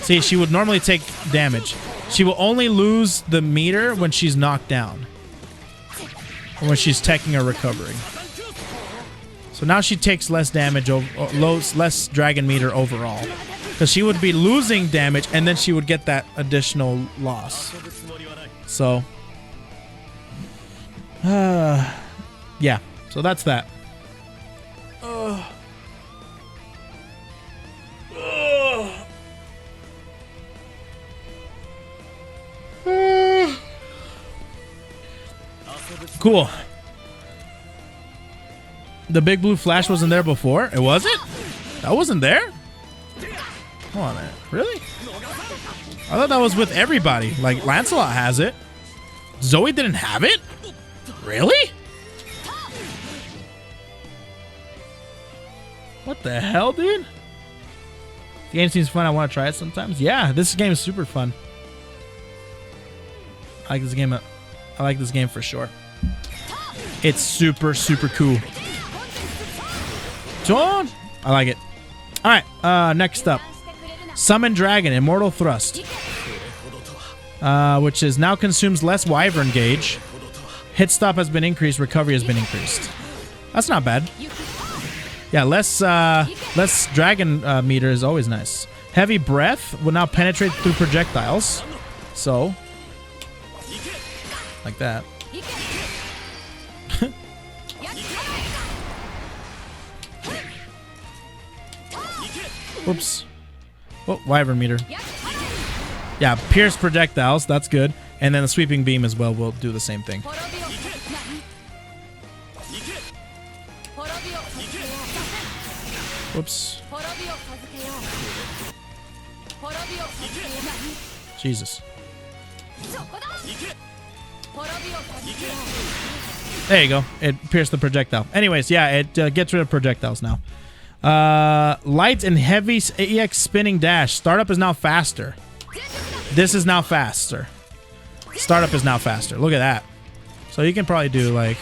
see, she would normally take damage. She will only lose the meter when she's knocked down, or when she's taking a recovery. So now she takes less damage, less dragon meter overall, because she would be losing damage and then she would get that additional loss. So yeah, so that's that. Cool. The big blue flash wasn't there before? It wasn't? That wasn't there? Come on, man. Really? I thought that was with everybody. Like, Lancelot has it. Zooey didn't have it? Really? What the hell, dude? The game seems fun. I want to try it sometimes. Yeah, this game is super fun. I like this game. I like this game for sure. It's super, super cool. John, I like it. All right, next up, Summon Dragon, Immortal Thrust, which is now consumes less Wyvern Gauge. Hit stop has been increased. Recovery has been increased. That's not bad. Yeah, less dragon meter is always nice. Heavy breath will now penetrate through projectiles. So, like that. Oops. Oh, wyvern meter. Yeah, pierce projectiles. That's good. And then the sweeping beam as well will do the same thing. Whoops. Jesus. There you go. It pierced the projectile. Anyways, yeah, it gets rid of projectiles now. Light and heavy EX spinning dash. Startup is now faster. This is now faster. Startup is now faster. Look at that. So you can probably do like...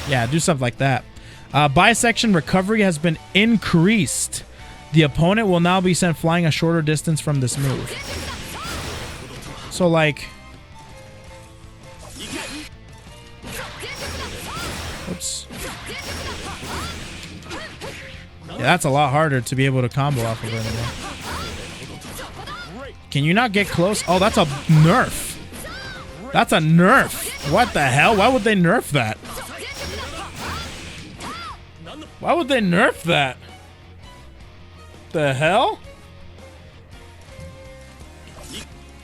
Yeah, do something like that. Bisection recovery has been increased. The opponent will now be sent flying a shorter distance from this move. So like... Oops. Yeah, that's a lot harder to be able to combo off of it anymore. Can you not get close? Oh, that's a nerf. That's a nerf. What the hell? Why would they nerf that? Why would they nerf that? The hell?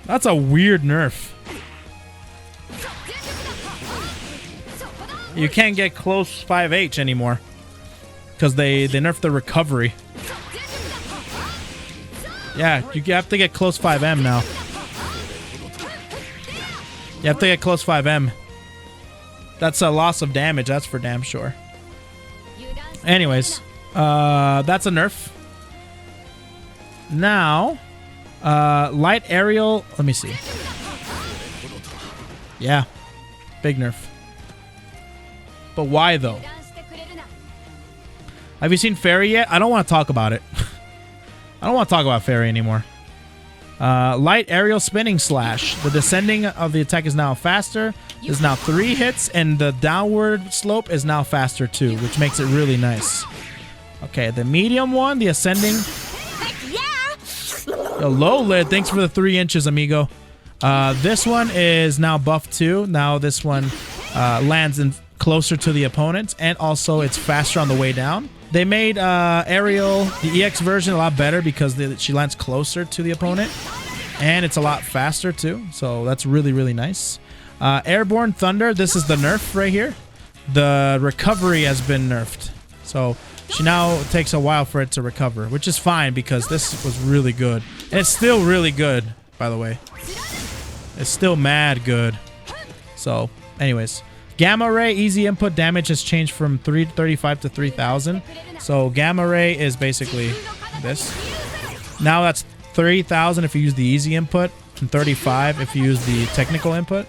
That's a weird nerf. You can't get close 5H anymore. Because they nerfed the recovery. Yeah, you have to get close 5M now. You have to get close 5M. That's a loss of damage, that's for damn sure. Anyways, that's a nerf. Now, light aerial, let me see. Yeah, big nerf. But why though? Have you seen Ferry yet? I don't want to talk about it. I don't want to talk about Ferry anymore. Light aerial spinning slash. The descending of the attack is now faster. Is now 3 hits, and the downward slope is now faster too, which makes it really nice. Okay, the medium one, the ascending. Yo, low lid, thanks for the 3 inches, amigo. This one is now buffed too. Now this one lands in closer to the opponent, and also it's faster on the way down. They made Ariel, the EX version, a lot better because she lands closer to the opponent, and it's a lot faster too, so that's really, really nice. Airborne Thunder, this is the nerf right here. The recovery has been nerfed, so she now takes a while for it to recover, which is fine because this was really good. And it's still really good, by the way. It's still mad good. So, anyways. Gamma Ray, easy input damage has changed from 335 to 3000. So Gamma Ray is basically this. Now that's 3000 if you use the easy input, and 35 if you use the technical input.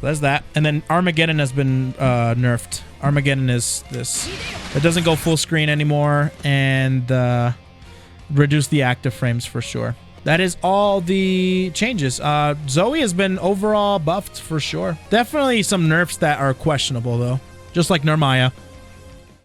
That's that. And then Armageddon has been nerfed. Armageddon is this. It doesn't go full screen anymore, and reduce the active frames for sure. That is all the changes. Zooey has been overall buffed for sure. Definitely some nerfs that are questionable though, just like Narmaya.